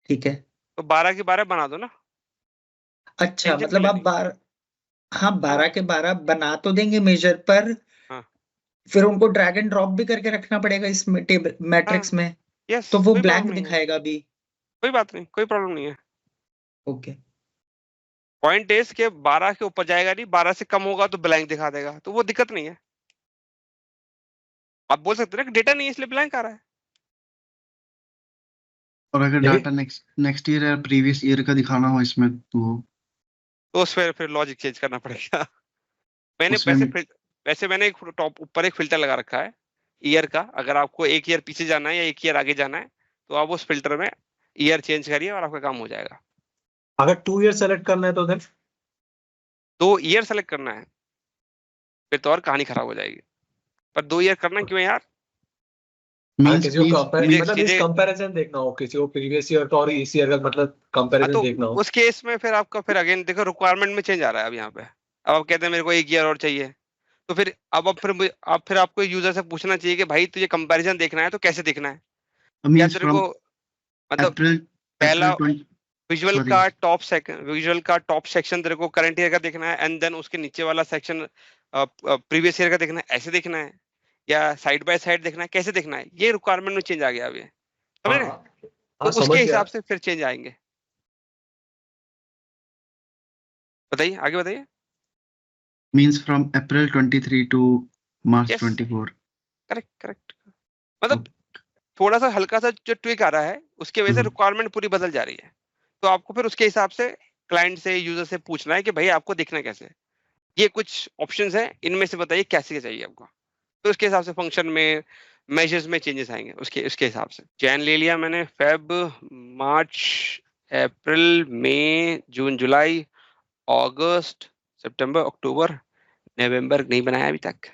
ठीक है, तो 12 के 12 बना दो ना। अच्छा, टेंशन मतलब क्यों आप लेनी? 12, हाँ 12 हाँ के 12 बना तो देंगे मेजर पर, हाँ फिर उनको ड्रैग एंड ड्रॉप भी करके रखना पड़ेगा इस टेबल हाँ, मैट्रिक्स में, यस, तो वो कोई प्रॉब्लम ब्लैंक नहीं है, दिखाएगा अभी। कोई बात नहीं, कोई प्रॉब्लम नहीं है। ओके, पॉइंट इज के 12 के ऊपर जाएगा नहीं, 12 से कम होगा तो ब्लैंक दिखा देगा, तो वो दिक्कत नहीं है। आप बोल सकते हैं ना कि डेटा नहीं है इसलिए ब्लैंक आ रहा है। और अगर नहीं। डाटा नेक्स्ट ईयर या प्रीवियस ईयर का दिखाना हो इसमें, तो उस फिर लॉजिक चेंज करना पड़ेगा। मैंने उसमें वैसे मैंने एक टॉप ऊपर एक फिल्टर लगा रखा है ईयर का। अगर आपको एक ईयर पीछे जाना है या एक ईयर आगे जाना है, तो आप उस फिल्टर में ईयर चेंज करिए और आपका काम हो जाएगा। अगर 2 ईयर सेलेक्ट करना है तो देन 2 ईयर सेलेक्ट करना है फिर तो और कहानी खराब हो जाएगी। पर 2 ईयर करना क्यों है यार? मींस किसी को सीधे- मतलब इस सीधे- कंपैरिजन देखना हो, किसी को प्रीवियस ईयर का और इस ईयर का मतलब कंपैरिजन तो देखना हो। उस केस में फिर आपका फिर अगेन देखो रिक्वायरमेंट में चेंज आ रहा है अब यहाँ पे। अब आप कहते हैं मेरे को एक ईयर और चाहिए, तो फिर अब फिर आपको यूजर से पूछना चाहिए कि भाई तुझे कंपैरिजन देखना है तो कैसे देखना है, या मींस तेरे फ्रॉम को मतलब अप्रैल पहला विजुअल Sorry. का टॉप सेक्शन तेरे को करंट ईयर का देखना है एंड देन उसके नीचे वाला सेक्शन प्रीवियस ईयर का देखना है, ऐसे देखना है या साइड बाय साइड देखना है, कैसे देखना है, ये रिक्वायरमेंट में चेंज आ गया अभी, समझ रहे हैं? तो समझ उसके गया। हिसाब से फिर चेंज आएंगे। बताइए, आगे बताइए। Means from April 23 to March Yes. 24. Correct मतलब थोड़ा सा हल्का सा जो ट्विक आ रहा है उसके वजह से हम्म। रिक्वायरमेंट पूरी बदल जा रही है, तो आपको फिर उसके हिसाब से क्लाइंट से यूजर से पूछना है कि भाई आपको देखना कैसे है, ये कुछ ऑप्शंस हैं, इनमें से बताइए कैसे चाहिए आपको, तो उसके हिसाब से फंक्शन में मेजर्स में चेंजेस आएंगे उसके हिसाब से। जैन ले लिया मैंने, फेब, मार्च, अप्रैल, मई, जून, जुलाई, अगस्त, सितंबर, अक्टूबर, नवंबर नहीं बनाया अभी तक।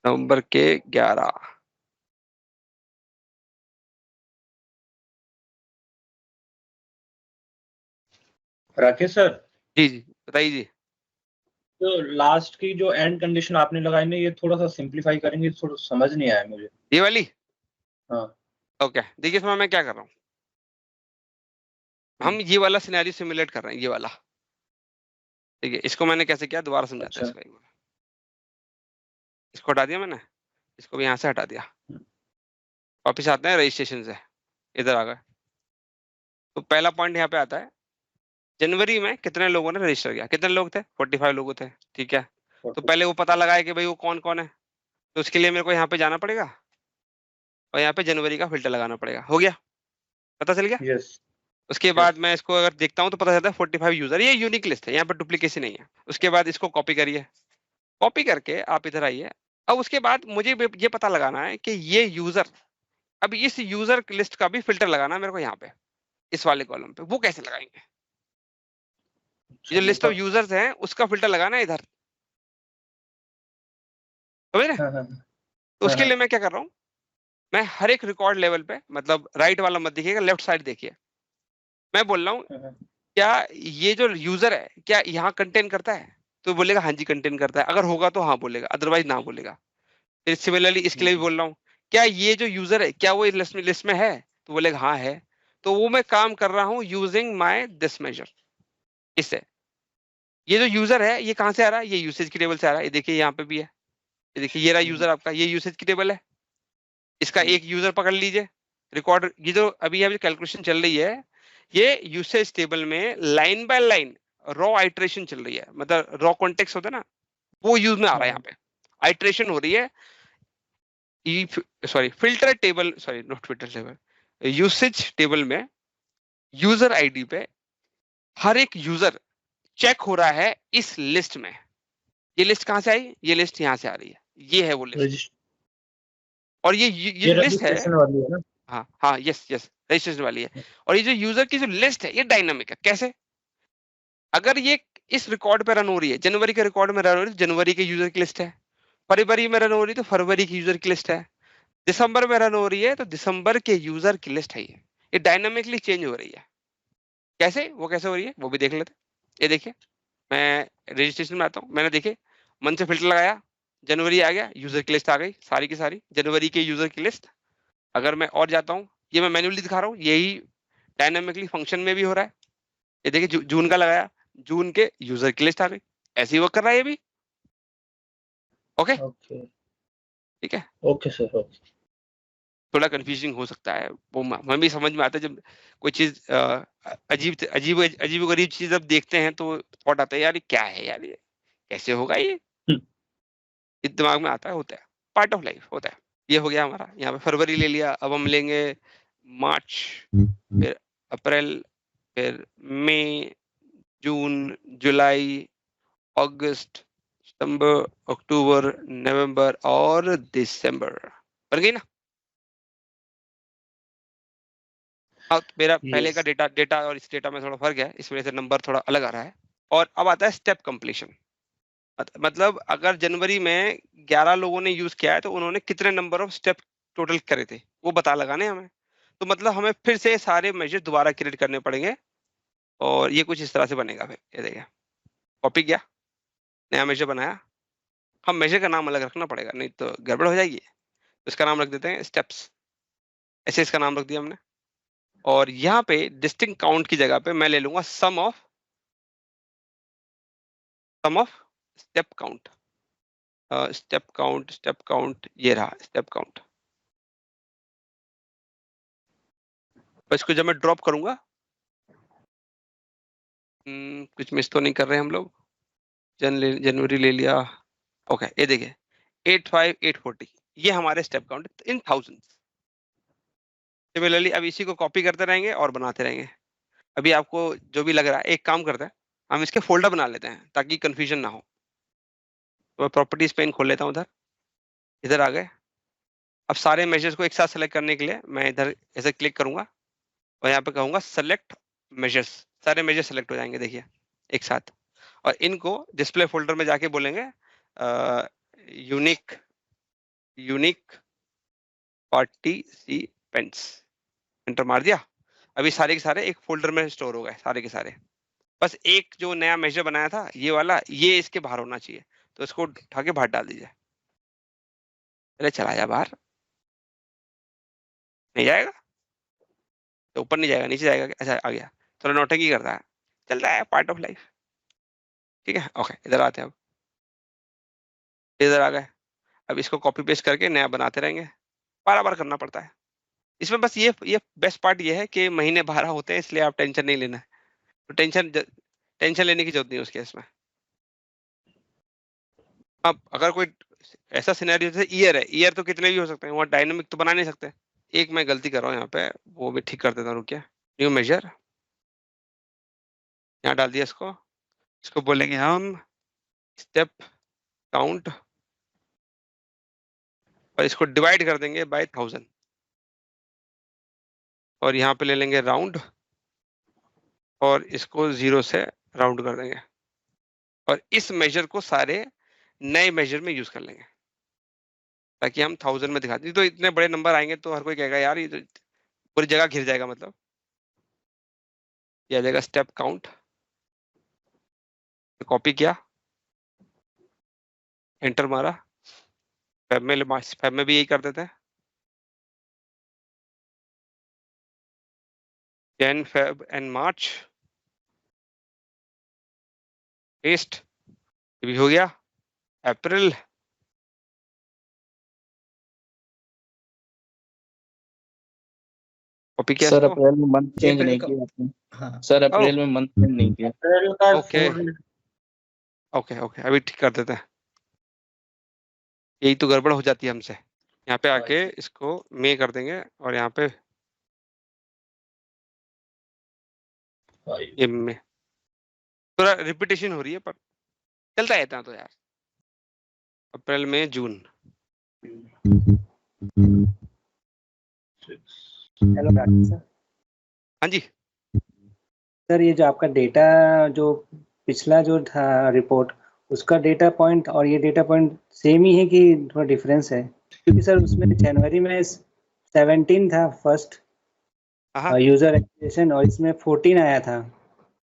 नवंबर के 11। राकेश सर, जी जी बताइए जी। तो लास्ट की जो एंड कंडीशन आपने लगाई ना, ये थोड़ा सा सिंपलीफाई करेंगे, थोड़ा समझ नहीं आया मुझे। ये वाली हाँ ओके, देखिए इसमें मैं क्या कर रहा हूँ, हम ये वाला सिनेरियो सिमुलेट कर रहे हैं, ये वाला, ठीक है। इसको मैंने कैसे किया दोबारा समझाता अच्छा। हूँ इसको एक बार। इसको हटा दिया मैंने, इसको भी यहाँ से हटा दिया, वापिस आते हैं रजिस्ट्रेशन से, इधर आ गए। तो पहला पॉइंट यहाँ पे आता है, जनवरी में कितने लोगों ने रजिस्टर किया, कितने लोग थे, 45 लोग थे, ठीक है। तो पहले वो पता लगाए कि भाई वो कौन कौन है, तो उसके लिए मेरे को यहाँ पे जाना पड़ेगा और यहाँ पे जनवरी का फिल्टर लगाना पड़ेगा। हो गया, पता चल गया। यस। उसके बाद मैं इसको अगर देखता हूँ तो पता चलता है 45 यूजर, ये यूनिक लिस्ट है, यहाँ पर डुप्लीकेसी नहीं है। उसके बाद इसको कॉपी करिए, कॉपी करके आप इधर आइए। अब उसके बाद मुझे ये पता लगाना है कि ये यूजर, अब इस यूजर लिस्ट का भी फिल्टर लगाना है मेरे को यहाँ पे, इस वाले कॉलम पे। वो कैसे लगाएंगे, जो लिस्ट ऑफ यूजर्स हैं उसका फिल्टर लगाना है इधर, समझ रहे? हाँ, हाँ, तो उसके हाँ। लिए मैं क्या कर रहा हूँ, मैं हर एक रिकॉर्ड लेवल पे, मतलब राइट वाला मत देखिएगा, लेफ्ट साइड देखिए। मैं बोल रहा हूँ हाँ, क्या ये जो यूजर है क्या यहाँ कंटेन करता है, तो बोलेगा हाँ जी कंटेन करता है, अगर होगा तो हाँ बोलेगा, अदरवाइज ना बोलेगा। फिर सिमिलरली इसके लिए भी बोल रहा हूँ, क्या ये जो यूजर है क्या वो इस लिस्ट में है, तो बोलेगा हाँ है, तो वो मैं काम कर रहा हूँ यूजिंग माय दिस मेजर। इससे ये जो यूजर है ये कहाँ से आ रहा है, ये यूसेज की टेबल से आ रहा है। ये देखिए यहाँ पे भी है, ये देखिए ये रहा यूजर आपका, ये यूसेज की टेबल है। इसका एक यूजर पकड़ लीजिए रिकॉर्ड, ये जो अभी कैलकुलेशन चल रही है, ये यूसेज टेबल में line by line raw iteration चल रही है, मतलब रॉ कॉन्टेक्स्ट होता है ना, वो यूज में आ रहा है। यहाँ पे आइट्रेशन हो रही है, sorry filter table, sorry not filter table, usage table में यूजर आईडी पे हर एक यूजर चेक हो रहा है इस लिस्ट में। ये लिस्ट कहाँ से आई, ये लिस्ट यहाँ से आ रही है, ये है वो लिस्ट। और ये लिस्ट है, रजिस्ट्रेशन वाली है ना। हाँ हाँ यस रजिस्ट्रेशन वाली है। और ये जो यूजर की जो लिस्ट है ये डायनामिक है। कैसे, अगर ये इस रिकॉर्ड पे रन हो रही है, जनवरी के रिकॉर्ड में रन हो रही है, जनवरी के यूजर की लिस्ट है। फरवरी में रन हो रही है तो फरवरी की यूजर की लिस्ट है। दिसंबर में रन हो रही है तो दिसंबर के यूजर की लिस्ट है। ये डायनामिकली चेंज हो रही है। कैसे, वो कैसे हो रही है वो भी देख लेते। ये देखिए मैं रजिस्ट्रेशन में आता हूँ, मैंने देखे मन से फिल्टर लगाया, जनवरी आ गया, यूजर की लिस्ट आ गई सारी की सारी, जनवरी के यूजर की लिस्ट। अगर मैं और जाता हूँ, ये मैं मैन्युअली दिखा रहा हूँ, यही डायनामिकली फंक्शन में भी हो रहा है। ये देखिए जून का लगाया, जून के यूजर की लिस्ट आ गई, ऐसे ही वर्क कर रहा है ये भी। ओके ठीक है, ओके सर, ओके। थोड़ा कंफ्यूजिंग हो सकता है, वो हमें भी समझ में आता है जब कोई चीज अजीब गरीब चीज अब देखते हैं तो थॉट आता है यार ये क्या है, यार ये कैसे होगा, ये दिमाग में आता है, होता है, पार्ट ऑफ लाइफ होता है। ये हो गया हमारा, यहाँ पे फरवरी ले लिया। अब हम लेंगे मार्च, फिर अप्रैल, फिर मई, जून, जुलाई, अगस्त, सितंबर, अक्टूबर, नवंबर और दिसंबर। बन गई ना। अब मेरा पहले का डेटा और इस डेटा में थोड़ा फर्क है, इस वजह से नंबर थोड़ा अलग आ रहा है। और अब आता है स्टेप कंप्लीशन, मतलब अगर जनवरी में 11 लोगों ने यूज किया है तो उन्होंने कितने नंबर ऑफ स्टेप टोटल करे थे वो बता लगाने हमें। तो मतलब हमें फिर से सारे मेजर दोबारा क्रिएट करने पड़ेंगे और ये कुछ इस तरह से बनेगा। फिर ये देखिए कॉपी किया, नया मेजर बनाया, हम मेजर का नाम अलग रखना पड़ेगा, नहीं तो गड़बड़ हो जाएगी। तो इसका नाम रख देते हैं स्टेप्स, ऐसे इसका नाम रख दिया हमने। और यहाँ पे डिस्टिंक्ट काउंट की जगह पे मैं ले लूंगा sum of step count. Step count ये रहा स्टेप काउंट। तो इसको जब मैं ड्रॉप करूंगा, कुछ मिस तो नहीं कर रहे हम लोग। जनवरी ले लिया, ओके। ये देखिए 85840 ये हमारे step count in thousands. Similarly अब इसी को कॉपी करते रहेंगे और बनाते रहेंगे। अभी आपको जो भी लग रहा है, एक काम करते हैं, हम इसके फोल्डर बना लेते हैं ताकि कंफ्यूजन ना हो। तो मैं प्रॉपर्टीज पेन खोल लेता हूँ, इधर आ गए। अब सारे मेजर्स को एक साथ सेलेक्ट करने के लिए मैं इधर ऐसे क्लिक करूंगा और यहाँ पे कहूंगा सेलेक्ट मेजर्स। सारे मेजर सेलेक्ट हो जाएंगे देखिए एक साथ। और इनको डिस्प्ले फोल्डर में जाके बोलेंगे यूनिक पार्टिसिपेंट्स, एंटर मार दिया। अभी सारे के सारे एक फोल्डर में स्टोर हो गए सारे के सारे। बस एक जो नया मेजर बनाया था ये वाला, ये इसके बाहर होना चाहिए, तो इसको उठा के बाहर डाल दीजिए। चले चला जा बाहर, नहीं जाएगा तो ऊपर नहीं जाएगा, नीचे जाएगा। अच्छा आ गया, थोड़ा नौटंकी करता है, चल रहा है, पार्ट ऑफ लाइफ। ठीक है, ओके। इधर आते हैं, अब इधर आ गए। अब इसको कॉपी पेस्ट करके नया बनाते रहेंगे, बार बार करना पड़ता है इसमें। बस ये बेस्ट पार्ट ये है कि महीने 12 होते हैं, इसलिए आप टेंशन नहीं लेना है। तो टेंशन लेने की जरूरत नहीं उस केस में। अब अगर कोई ऐसा सिनेरियो जैसे ईयर है, ईयर तो कितने भी हो सकते हैं, वहाँ डायनामिक तो बना नहीं सकते। एक मैं गलती कर रहा हूँ यहाँ पे, वो भी ठीक कर देता हूँ, रुकिए। न्यू मेजर यहाँ डाल दिया, इसको बोलेंगे हम स्टेप काउंट और इसको डिवाइड कर देंगे बाय 1000 और यहाँ पे ले लेंगे राउंड और इसको 0 से राउंड कर देंगे और इस मेजर को सारे नए मेजर में यूज कर लेंगे ताकि हम 1000 में दिखा दें। तो इतने बड़े नंबर आएंगे तो हर कोई कहेगा यार ये तो पूरी जगह घिर जाएगा। मतलब ये आ जाएगा स्टेप काउंट, कॉपी किया, एंटर मारा। फैब में भी यही कर देते हैं, Jan, Feb and March, paste. ये भी हो गया। अप्रैल, कॉपी किया सर इसको। अप्रैल में मंथ चेंज अप्रैल नहीं का- किया आपने। हाँ सर अप्रैल में मंथ चेंज नहीं किया। अप्रैल का ओके। ओके अभी ठीक कर देते हैं, यही तो गड़बड़ हो जाती है हमसे। यहाँ पे आके इसको मे कर देंगे और यहाँ पे ये में थोड़ा रिपीटेशन हो रही है पर चलता है इतना तो यार। अप्रैल में जून। Hello doctor sir. हाँ जी सर ये जो आपका डेटा, जो पिछला जो था रिपोर्ट, उसका डेटा पॉइंट और ये डेटा पॉइंट सेम ही है कि थोड़ा डिफरेंस है? क्योंकि सर उसमें जनवरी में 17 था फर्स्ट यूजर एक्टिवेशन और इसमें 14 आया था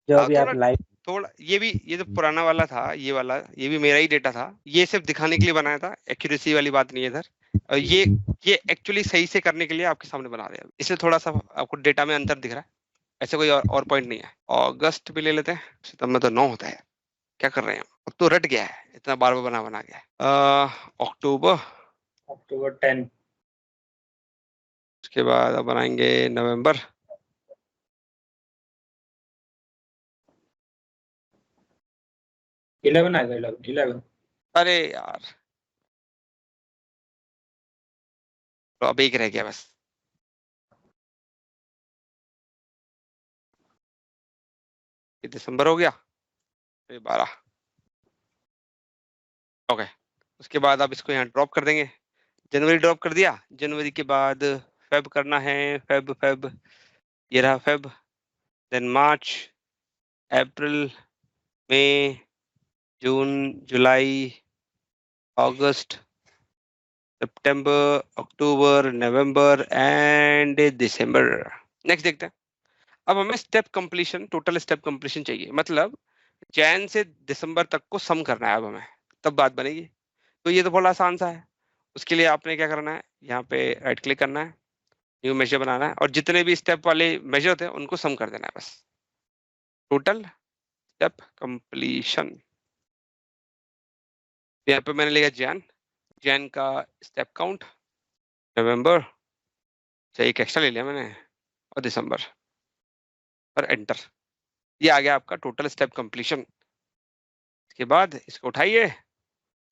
जो अभी आप लाइव। थोड़ा ये जो पुराना वाला था, ये वाला ये भी मेरा ही डेटा था। ये सिर्फ दिखाने के लिए बनाया था, एक्यूरेसी वाली बात नहीं है इधर। और ये एक्चुअली सही से करने के लिए आपके सामने बना रहे हैं, इसलिए थोड़ा सा आपको डेटा में अंतर दिख रहा है। ऐसे कोई और पॉइंट नहीं है। अगस्त भी ले लेते हैं, सितंबर में तो 9 होता है। क्या कर रहे हैं अब तो रट गया है, इतना बार बार बना गया। अक्टूबर 10। उसके बाद अब बनाएंगे नवंबर। इलेवन आएगा, 11। अरे यार तो अब एक रह गया बस। ये दिसंबर हो गया, 12। ओके उसके बाद आप इसको यहाँ ड्रॉप कर देंगे। जनवरी ड्रॉप कर दिया, जनवरी के बाद फेब करना है। फेब ये रहा फेब, देन मार्च, अप्रैल, मई, जून, जुलाई, अगस्त, सितंबर, अक्टूबर, नवंबर एंड दिसंबर। नेक्स्ट देखते हैं। अब हमें step completion, total step completion चाहिए। मतलब जैन से दिसंबर तक को सम करना है अब हमें, तब बात बनेगी। तो ये तो बड़ा आसान सा है। उसके लिए आपने क्या करना है, यहाँ पे राइट क्लिक करना है, न्यू मेजर बनाना है, और जितने भी स्टेप वाले मेजर होते हैं उनको सम कर देना है बस। टोटल स्टेप कंप्लीशन, यहाँ पे मैंने लिखा जैन का स्टेप काउंट, नवंबर, एक एक्स्ट्रा ले लिया मैंने, और दिसंबर, और एंटर। ये आ गया आपका टोटल स्टेप कंप्लीशन। इसके बाद इसको उठाइए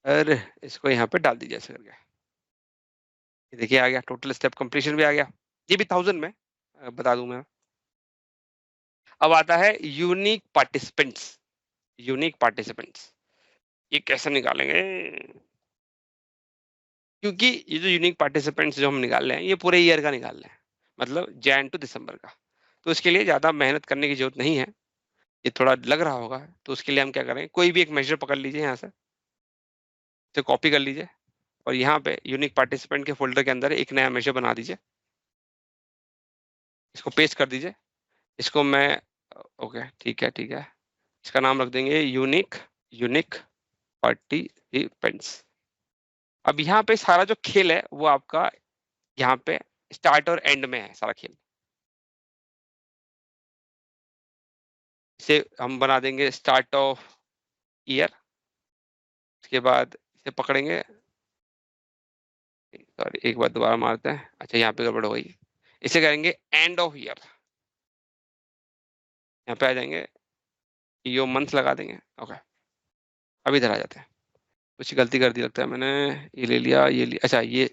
और इसको यहाँ पे डाल दीजिए ऐसे करके। ये देखिए आ गया टोटल स्टेप कंप्लीशन भी आ गया। ये भी 1000 में बता दूं मैं। अब आता है यूनिक पार्टिसिपेंट्स। यूनिक पार्टिसिपेंट्स ये कैसे निकालेंगे, क्योंकि ये जो यूनिक पार्टिसिपेंट्स जो हम निकाल रहे हैं ये पूरे ईयर का निकाल रहे हैं, मतलब जैन टू दिसंबर का। तो इसके लिए ज्यादा मेहनत करने की जरूरत नहीं है, ये थोड़ा लग रहा होगा। तो उसके लिए हम क्या करें, कोई भी एक मेजर पकड़ लीजिए, यहाँ से तो कॉपी कर लीजिए, और यहाँ पे यूनिक पार्टिसिपेंट के फोल्डर के अंदर एक नया मेजर बना दीजिए, इसको पेस्ट कर दीजिए। इसको मैं ओके ठीक है, इसका नाम रख देंगे यूनिक पार्टिसिपेंट्स। अब यहाँ पे सारा जो खेल है वो आपका यहाँ पे स्टार्ट और एंड में है सारा खेल। इसे हम बना देंगे स्टार्ट ऑफ ईयर, उसके बाद इसे पकड़ेंगे, सॉरी एक बार दोबारा मारते हैं, अच्छा यहाँ पे गड़बड़ हो गई। इसे करेंगे एंड ऑफ ईयर, यहाँ पे आ जाएंगे, यो मंथ लगा देंगे। ओके अब इधर आ जाते हैं, कुछ गलती कर दी लगता है मैंने, ये ले लिया, अच्छा ये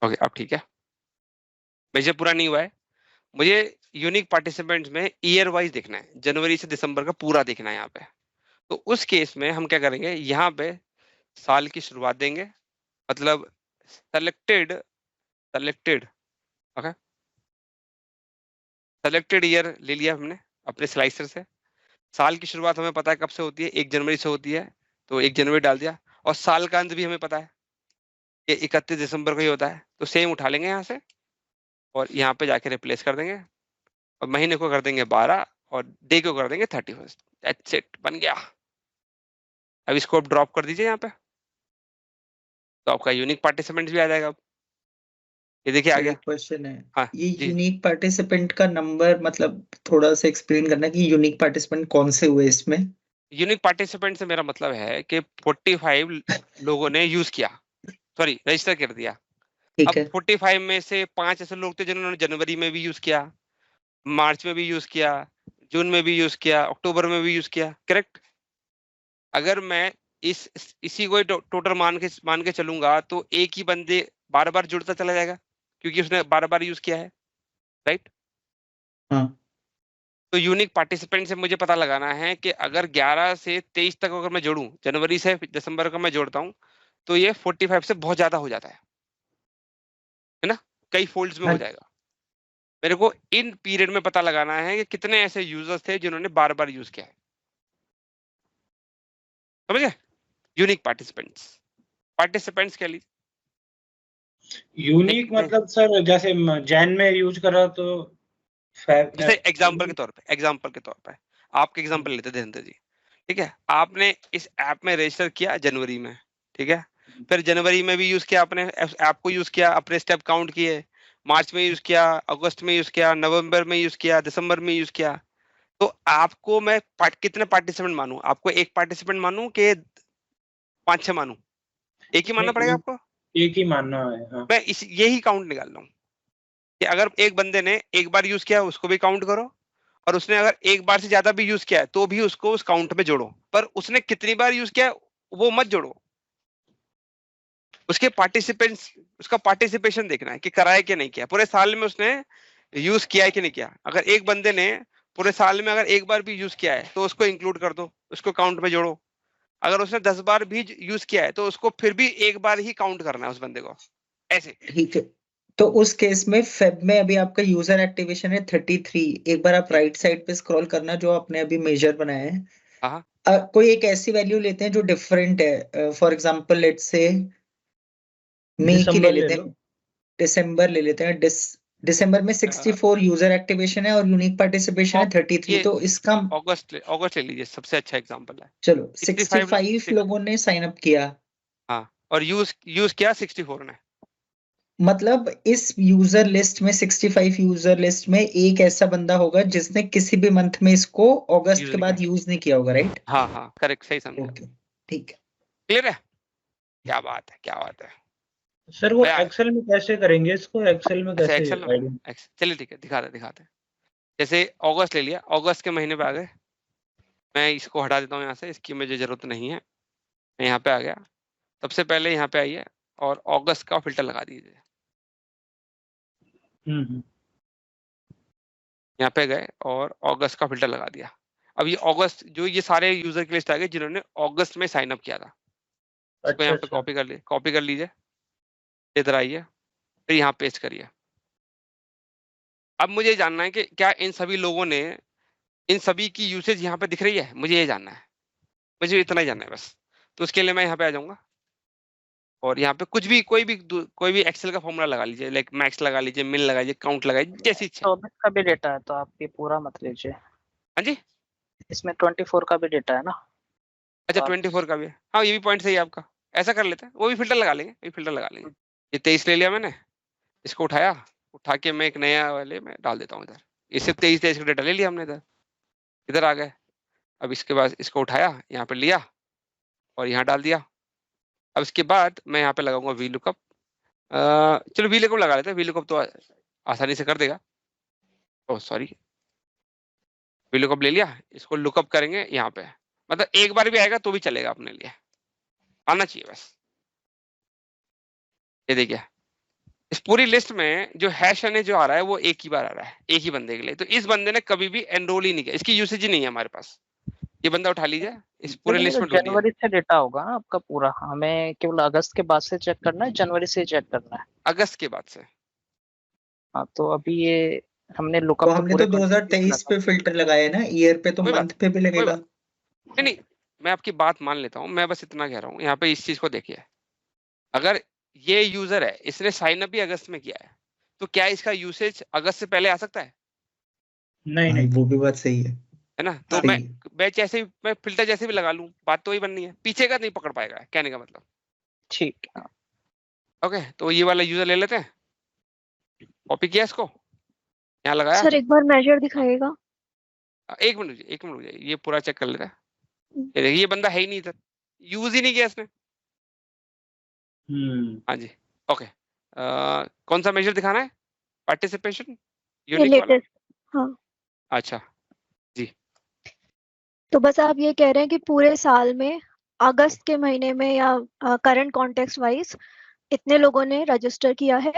ओके अब ठीक है। मेजर पूरा नहीं हुआ है, मुझे यूनिक पार्टिसिपेंट्स में ईयर वाइज देखना है, जनवरी से दिसंबर का पूरा देखना है यहाँ पे। तो उस केस में हम क्या करेंगे, यहाँ पे साल की शुरुआत देंगे, मतलब सेलेक्टेड ओके सेलेक्टेड ईयर ले लिया हमने अपने स्लाइसर से। साल की शुरुआत हमें पता है कब से होती है, 1 जनवरी से होती है, तो 1 जनवरी डाल दिया। और साल का अंत भी हमें पता है कि 31 दिसंबर को ही होता है, तो सेम उठा लेंगे यहाँ से और यहाँ पे जाके रिप्लेस कर देंगे, और महीने को कर देंगे 12 और डे को कर देंगे 31। दैट्स इट, बन गया। अब इसको अब ड्रॉप कर दीजिए यहाँ पे, तो आपका यूनिक पार्टिसिपेंट भी आ जाएगा। अब ये देखिए आ गया। क्वेश्चन है, हाँ ये जी। यूनिक पार्टिसिपेंट का नंबर मतलब थोड़ा सा एक्सप्लेन करना कि यूनिक पार्टिसिपेंट कौन से हुए इसमें। यूनिक पार्टिसिपेंट से मेरा मतलब है कि 45 लोगों ने यूज किया, सॉरी रजिस्टर कर दिया। ठीक अब है 45 में से 5 ऐसे लोग थे जिन्होंने जनवरी में भी यूज किया, मार्च में भी यूज किया, जून में भी यूज किया, अक्टूबर में भी यूज किया, करेक्ट। अगर मैं इसी को टोटल मान के चलूंगा तो एक ही बंदे बार बार जुड़ता चला जाएगा, क्योंकि उसने बार बार यूज किया है, राइट। हाँ तो यूनिक पार्टिसिपेंट से मुझे पता लगाना है कि अगर 11 से 23 तक अगर मैं जोड़ूं, जनवरी से दिसंबर का मैं जोड़ता हूं, तो ये 45 से बहुत ज्यादा हो जाता है ना, कई फोल्ड्स में हो जाएगा। मेरे को इन पीरियड में पता लगाना है कि कितने ऐसे यूजर्स थे जिन्होंने बार बार यूज किया है, समझ गए। यूनिक पार्टिसिपेंट्स के लिए यूनिक मतलब सर जैसे जैन में यूज करा तो जैसे एग्जांपल के तौर पे आपके एग्जांपल लेते थे धनंजय जी, ठीक है। आपने इस ऐप में रजिस्टर किया जनवरी में, ठीक है, फिर जनवरी में भी यूज किया, आपने ऐप को यूज किया, अपने स्टेप काउंट किए, मार्च में यूज किया, अगस्त में यूज किया, नवंबर में यूज किया, दिसंबर में यूज किया। तो आपको मैं कितने पार्टिसिपेंट मानूं, आपको एक पार्टिसिपेंट मानूं कि 5-6 मानूं? एक ही मानना पड़ेगा आपको, एक ही मानना है। हाँ। मैं यही काउंट निकाल रहा हूँ कि अगर एक बंदे ने एक बार यूज किया उसको भी काउंट करो, और उसने अगर एक बार से ज्यादा भी यूज किया है तो भी उसको उस काउंट में जोड़ो, पर उसने कितनी बार यूज किया वो मत जोड़ो। उसके उसका पार्टिसिपेशन देखना है कि करा है कि नहीं किया, पूरे साल में उसने यूज किया है कि नहीं किया। अगर एक बंदे ने पूरे साल में अगर एक बार भी यूज किया है तो उसको इंक्लूड कर दो, उसको काउंट में जोड़ो। अगर उसने 10 बार भी यूज किया है तो उसको फिर भी एक बार ही काउंट करना है उस बंदे को, ऐसे। ठीक है, तो उस केस में फेब में अभी आपका यूजर एक्टिवेशन है 33। एक बार आप राइट साइड पे स्क्रॉल करना जो आपने अभी मेजर बनाया है। हाँ कोई एक ऐसी वैल्यू लेते हैं जो डिफरेंट है, फॉर एग्जांपल लेट्स से मई की ले लेते हैं, दिसंबर ले लेते हैं, दिसंबर में 64 यूजर एक्टिवेशन है और यूनिक पार्टिसिपेशन है 33, ये तो इसका अगस्त ले लीजिए, सबसे अच्छा एग्जांपल है। चलो 65 65 लोगों ने साइन अप किया, हाँ, और यूज किया 64 ने। मतलब इस यूजर लिस्ट में 65 यूजर लिस्ट में एक ऐसा बंदा होगा जिसने किसी भी मंथ में इसको अगस्त यूज के नहीं बाद यूज नहीं किया होगा, राइट? हाँ हाँ, करेक्ट, सही समझा। ओके, ठीक है। क्लियर है? क्या बात है, क्या बात है। सर वो मैं- एक्सेल में कैसे करेंगे इसको? एक्सेल में अच्छा, कैसे एक्सेल में, चलिए ठीक है, दिखाते हैं। जैसे अगस्त ले लिया, अगस्त के महीने पे आ गए, मैं इसको हटा देता हूँ यहाँ से, इसकी मुझे जरूरत नहीं है। मैं यहाँ पे आ गया, सबसे पहले यहाँ पे आइए और अगस्त का फिल्टर लगा दीजिए। यहाँ पे गए और अगस्त का फिल्टर लगा दिया। अब ये अगस्त, जो ये सारे यूजर की लिस्ट आ गई जिन्होंने अगस्त में साइन अप किया था, इसको यहाँ पे कॉपी कर लीजिए, इधर आइए, फिर यहाँ पेस्ट करिए। अब मुझे जानना है कि क्या इन सभी लोगों ने, इन सभी की यूसेज यहाँ पे दिख रही है, मुझे ये जानना है, मुझे इतना ही जानना है बस। तो उसके लिए मैं यहाँ पे आ जाऊंगा और यहाँ पे कुछ भी, कोई भी एक्सेल का फॉर्मूला लगा लीजिए, लाइक मैक्स लगा लीजिए, मिन लगा लीजिए, काउंट लगाइए, जैसी इच्छा। 24 का भी डेटा है तो आप ये पूरा मत लीजिए, हाँ जी, इसमें 24 का भी डेटा है ना। अच्छा, आप- 24 का भी है, हाँ ये भी पॉइंट सही है आपका। ऐसा कर लेते हैं, वो भी फिल्टर लगा लेंगे, ये 23 ले लिया मैंने, इसको उठा के मैं एक नया वाले में डाल देता हूँ इधर। इससे 23 का डेटा ले लिया हमने, इधर आ गए। अब इसके बाद इसको उठाया, यहाँ पे लिया और यहाँ डाल दिया। अब इसके बाद मैं यहाँ पे लगाऊंगा वी लुकअप। चलो वी लुकअप लगा लेते हैं, वी लुकअप तो आसानी से कर देगा। ओह सॉरी, वी लुकअप ले लिया, इसको लुकअप करेंगे यहाँ पे, मतलब एक बार भी आएगा तो भी चलेगा, अपने लिए आना चाहिए बस। ये देखिए, इस पूरी लिस्ट में जो हैश एन जो आ रहा है वो एक ही बार आ रहा है, एक ही बंदे के लिए। तो इस बंदे ने कभी भी एनरोल ही नहीं किया, इसकी यूसेज ही नहीं है हमारे पास। ये बंदा उठा लीजिए, इस पूरे लिस्ट में जनवरी से डेटा होगा ना आपका पूरा, हमें केवल अगस्त के बाद से चेक करना है, जनवरी से चेक करना है। अगस्त के बाद से। हाँ, तो अभी ये हमने लुकअप तो हमने तो 2023 पे फिल्टर लगाया ना, ईयर पे तो मंथ पे भी लगेगा। नहीं, मैं आपकी बात मान लेता हूँ, मैं बस इतना कह रहा हूँ, यहाँ पे इस चीज को देखिए, अगर ये यूजर है, इसने साइन अप भी अगस्त में किया है, तो क्या इसका यूसेज अगस्त से पहले आ सकता है? नहीं, वो भी बात सही है ना। तो मैं फिल्टर जैसे भी लगा लूं, बात तो वही बननी है, पीछे का नहीं पकड़ पाएगा, कहने का मतलब। ठीक है, ओके, तो ये वाला यूजर ले लेते हैं, कॉपी किया इसको, यहाँ लगाया। सर एक बार मेजर दिखाइएगा। एक मिनट रुकिए, ये पूरा चेक कर लेता है। ये देखिए, ये बंदा है ही नहीं इधर, यूज ही नहीं किया इसने। हाँ जी, ओके। कौन सा मेजर दिखाना है? पार्टिसिपेशन यूनिक वाला? लेटेस्ट, हाँ। अच्छा जी, तो बस आप ये कह रहे हैं कि पूरे साल में अगस्त के महीने में या करंट कॉन्टेक्स्ट वाइज इतने लोगों ने रजिस्टर किया है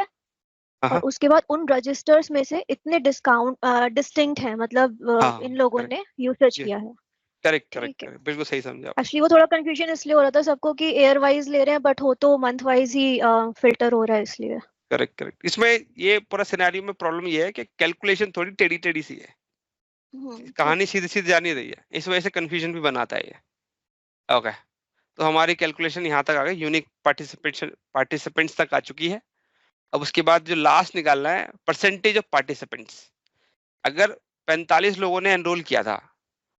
और उसके बाद उन रजिस्टर्स में से इतने डिस्टिंक्ट हैं, मतलब इन लोगों ने यूसेज किया है। करेक्ट, बिल्कुल सही समझा। एक्चुअली वो थोड़ा कंफ्यूजन इसलिए हो रहा था सबको कि एयर वाइज ले रहे हैं, बट हो तो मंथ वाइज ही फिल्टर हो रहा है, इसलिए। करेक्ट। इसमें ये पूरा सिनेरियो में प्रॉब्लम ये है कि कैलकुलेशन थोड़ी टेढ़ी सी है, कहानी सीधी जा नहीं रही है, इस वजह से कंफ्यूजन भी बनाता है ये। ओके, तो हमारी कैलकुलेशन यहाँ तक आ गई, यूनिक पार्टिसिपेंट्स तक आ चुकी है। अब उसके बाद जो लास्ट निकालना है, परसेंटेज ऑफ पार्टिसिपेंट्स। अगर 45 लोगों ने एनरोल किया था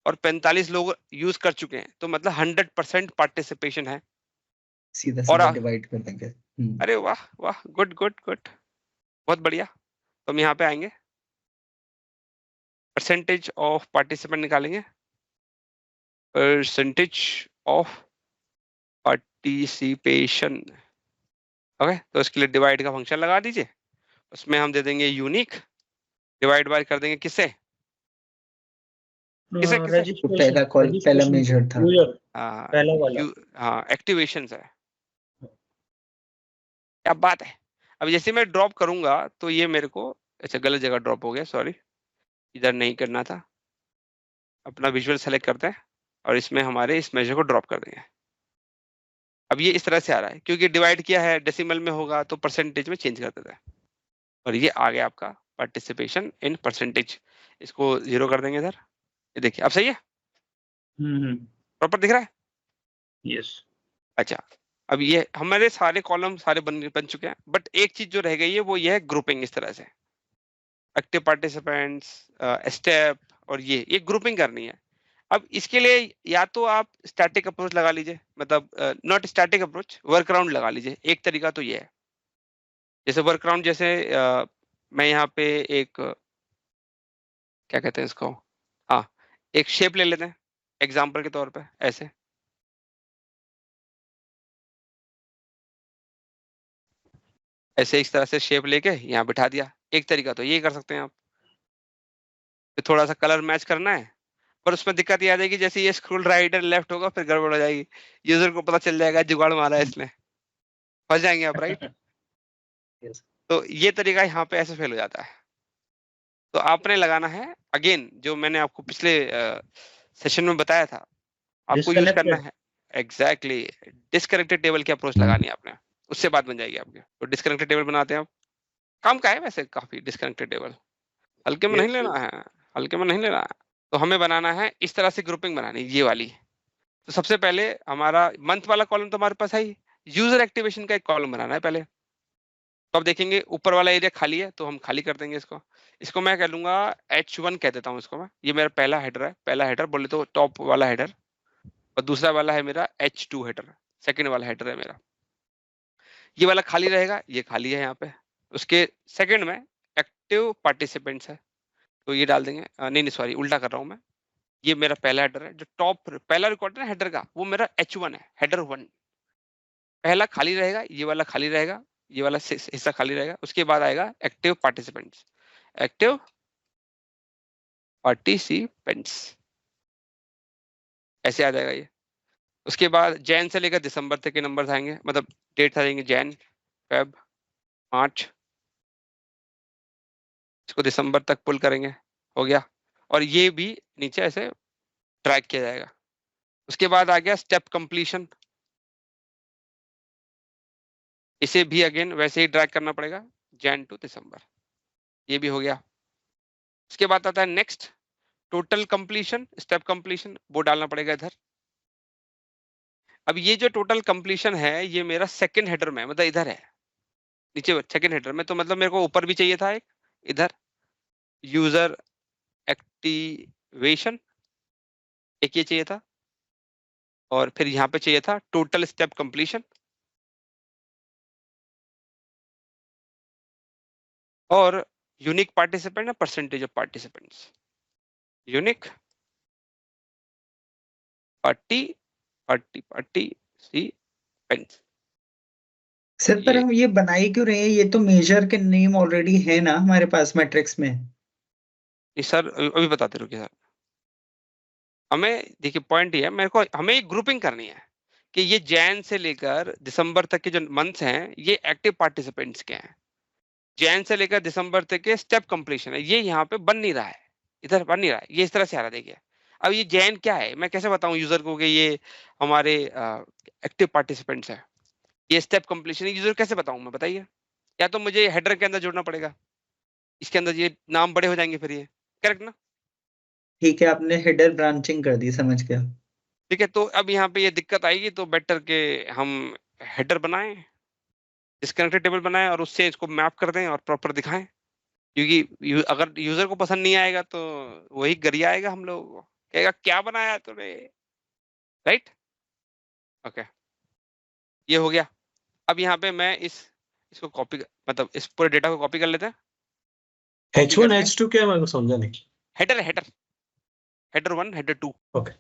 और 45 लोग यूज कर चुके हैं, तो मतलब 100% पार्टिसिपेशन है। सीधा डिवाइड कर देंगे। अरे वाह, गुड, बहुत बढ़िया। तो हम यहाँ पे आएंगे, परसेंटेज ऑफ पार्टिसिपेंट निकालेंगे, परसेंटेज ऑफ पार्टिसिपेशन। ओके, तो इसके लिए डिवाइड का फंक्शन लगा दीजिए, उसमें हम दे देंगे यूनिक, डिवाइड बाय कर देंगे किससे? पहला मेजर था, पहला वाला। हाँ, एक्टिवेशन है। क्या बात है। अब जैसे मैं ड्रॉप करूंगा तो ये मेरे को, अच्छा गलत जगह ड्रॉप हो गया, सॉरी, इधर नहीं करना था। अपना विजुअल सेलेक्ट करते हैं और इसमें हमारे इस मेजर को ड्रॉप कर देंगे। अब ये इस तरह से आ रहा है, क्योंकि डिवाइड किया है, डेसिमल में होगा तो परसेंटेज में चेंज कर देते हैं, और ये आ गया आपका पार्टिसिपेशन इन परसेंटेज। इसको 0 कर देंगे इधर, ये देखिए अब सही है, प्रॉपर दिख रहा है। यस। अच्छा, अब ये हमारे सारे कॉलम सारे बन चुके हैं, बट एक चीज जो रह गई है वो ये है ग्रुपिंग। इस तरह से एक्टिव पार्टिसिपेंट्स, स्टेप और ये ग्रुपिंग करनी है। अब इसके लिए या तो आप स्टैटिक अप्रोच लगा लीजिए, मतलब नॉट स्टैटिक अप्रोच, वर्कअराउंड लगा लीजिए। एक तरीका तो ये है, जैसे वर्कअराउंड, जैसे मैं यहाँ पे एक क्या कहते हैं इसको, हाँ, एक शेप ले लेते हैं एग्जाम्पल के तौर पे, ऐसे ऐसे इस तरह से शेप लेके यहाँ बिठा दिया। एक तरीका तो ये कर सकते हैं आप। फिर थोड़ा सा कलर मैच करना है, पर उसमें दिक्कत ये आ जाएगी, जैसे ये स्क्रोल राइट एंड लेफ्ट होगा फिर गड़बड़ हो जाएगी, यूजर को पता चल जाएगा जुगाड़ मारा है इसने, फंस जाएंगे आप, राइट। Yes. तो ये तरीका यहाँ पे ऐसे फेल हो जाता है। तो आपने लगाना है, अगेन जो मैंने आपको पिछले सेशन में बताया था, आपको यूज करना है एग्जैक्टली डिस्कनेक्टेड टेबल की अप्रोच लगानी है आपने, उससे बात बन जाएगी आपकी। तो डिस्कनेक्टेड टेबल बनाते हैं आप, काम का है वैसे काफी डिस्कनेक्टेड टेबल, हल्के में नहीं लेना है, हल्के में नहीं लेना है। तो हमें बनाना है इस तरह से ग्रुपिंग बनानी, ये वाली। तो सबसे पहले हमारा मंथ वाला कॉलम तो हमारे पास है ही, यूजर एक्टिवेशन का एक कॉलम बनाना है पहले। तो अब देखेंगे ऊपर वाला एरिया खाली है तो हम खाली कर देंगे इसको। इसको मैं कह लूंगा H1 कह देता हूँ इसको मैं, ये मेरा पहला हेडर है, पहला हेडर बोले तो टॉप वाला हेडर, और दूसरा वाला है मेरा H2 हेडर, सेकंड वाला हेडर है मेरा। ये वाला खाली रहेगा, ये खाली है यहाँ पे। उसके सेकंड में एक्टिव पार्टिसिपेंट्स है, तो ये डाल देंगे, नहीं सॉरी उल्टा कर रहा हूँ मैं। ये मेरा पहला हेडर है, जो टॉप पहला रिकॉर्ड है ना हेडर का, वो मेरा H1 है, हेडर 1 पहला खाली रहेगा, ये वाला खाली रहेगा, ये वाला हिस्सा खाली रहेगा। उसके बाद आएगा एक्टिव पार्टिसिपेंट्स, एक्टिव पार्टिसिपेंट्स ऐसे आ जाएगा ये। उसके बाद जैन से लेकर दिसंबर तक के नंबर्स आएंगे, मतलब डेट आएंगे जैन, फेब, मार्च, इसको दिसंबर तक पुल करेंगे, हो गया। और ये भी नीचे ऐसे ड्रैग किया जाएगा। उसके बाद आ गया स्टेप कंप्लीशन, इसे भी अगेन वैसे ही ड्रैग करना पड़ेगा, जैन टू दिसंबर, ये भी हो गया। उसके बाद आता है next total completion, step completion, वो डालना पड़ेगा इधर। अब ये जो टोटल कंप्लीशन है ये मेरा सेकंड हेडर में, मतलब इधर है नीचे सेकंड हेडर में, तो मतलब मेरे को ऊपर भी चाहिए था एक इधर यूजर एक्टिवेशन, एक ये चाहिए था, और फिर यहाँ पे चाहिए था टोटल स्टेप कंप्लीशन, और यूनिक पार्टिसिपेंट है percentage of participants, unique participants. Sir पर हम ये बनाई क्यों रहे हैं, ये तो मेजर के नेम ऑलरेडी है ना हमारे पास मैट्रिक्स में। सर अभी बताते रुकिए सर, हमें देखिए पॉइंट ये है, मेरे को हमें एक ग्रुपिंग करनी है कि ये जैन से लेकर दिसंबर तक के जो मंथ्स हैं ये एक्टिव पार्टिसिपेंट्स के हैं, जैन से लेकर दिसंबर तक के स्टेप कंप्लीशन है, ये यहाँ पे बन नहीं रहा है, इधर बन नहीं रहा है, ये इस तरह से आ रहा है। देखिए अब ये जैन क्या है, मैं कैसे बताऊं यूजर को कि ये हमारे एक्टिव पार्टिसिपेंट्स है, ये स्टेप कंप्लीशन यूजर कैसे बताऊं मैं, बताइए। या तो मुझे हेडर के अंदर जोड़ना पड़ेगा, इसके अंदर ये नाम बड़े हो जाएंगे फिर, ये करेक्ट ना। ठीक है, आपने हेडर ब्रांचिंग कर दी, समझ गया। ठीक है, तो अब यहाँ पे ये दिक्कत आएगी, तो बेटर के हम हेडर बनाएं, डिस्कनेक्टेड टेबल बनाएं और उससे इसको मैप कर दें और प्रॉपर दिखाएं, क्योंकि अगर यूजर को पसंद नहीं आएगा तो वही गरिया आएगा हम लोगों को, कहेगा क्या बनाया तूने, राइट। ओके, ये हो गया। अब यहाँ पे मैं इसको कॉपी, मतलब इस पूरे डेटा को कॉपी कर लेते हैं। H1 H2 क्या है, मैं समझा नहीं। Header header header 1 header 2, okay,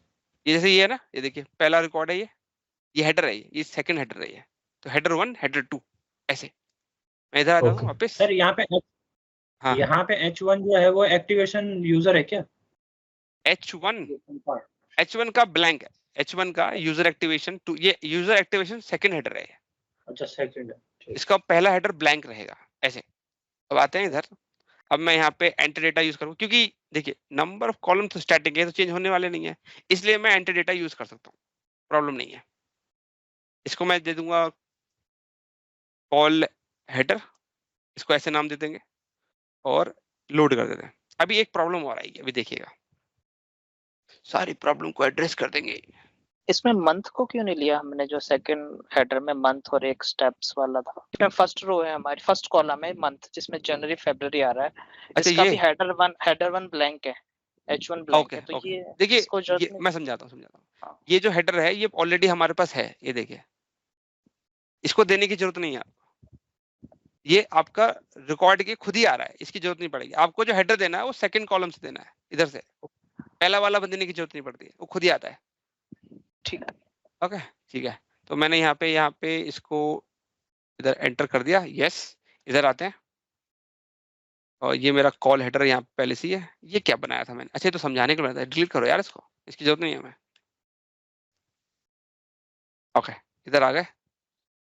ये जैसे ये है ना, ये देखिए पहला रिकॉर्ड है, ये हेडर है, ये सेकंड हेडर है, ये तो हेडर 1 हेडर 2 ऐसे। मैं इधर आ रहा हूँ वापस। सर यहाँ पे H1 जो है वो एक्टिवेशन यूजर है क्या? H1 का ब्लैंक है, H1 का यूजर एक्टिवेशन 2, ये यूजर एक्टिवेशन सेकंड हेडर है। अच्छा सेकंड, इसका पहला हेडर ब्लैंक रहेगा ऐसे। अब आते हैं इधर, अब मैं यहाँ पे एंटर डेटा यूज करूँ, क्योंकि देखिए नंबर ऑफ कॉलम तो स्टैटिक है, तो चेंज होने वाले नहीं है, इसलिए मैं एंटर डेटा यूज कर सकता हूँ, प्रॉब्लम नहीं है। इसको मैं दे दूंगा कॉल हेडर, इसको ऐसे नाम दे देंगे और लोड कर देते हैं। अभी एक प्रॉब्लम और आएगी, अभी देखिएगा, सारी प्रॉब्लम को एड्रेस कर देंगे। इसमें मंथ को क्यों नहीं लिया हमने, जो सेकंड हेडर में मंथ और एक स्टेप्स वाला था? इसमें फर्स्ट रो है हमारी, फर्स्ट कॉलम है मंथ, जिसमें जनवरी फरवरी आ रहा है। अच्छा इसका ये भी हेडर वन ब्लैंक है, H1 ब्लैंक ओके है, तो ओके ये देखिए इसको जरूरत ये नहीं। मैं समझाता हूँ हाँ। ये जो हेडर है ये ऑलरेडी हमारे पास है, ये देखिए इसको देने की जरूरत नहीं है आपको, ये आपका रिकॉर्ड के खुद ही आ रहा है, इसकी जरूरत नहीं पड़ेगी आपको। जो हेडर देना है वो सेकंड कॉलम से देना है, इधर से पहला वाला देने की जरूरत नहीं पड़ती है, वो खुद ही आता है। ठीक है, ओके ठीक है, तो मैंने यहाँ पे इसको इधर एंटर कर दिया, यस इधर आते हैं, और ये मेरा कॉल हेडर यहाँ पे पहले से ही है। ये क्या बनाया था मैंने, अच्छा ये तो समझाने के लिए बनाया था, डिलीट करो यार इसको, इसकी जरूरत नहीं है हमें। ओके इधर आ गए,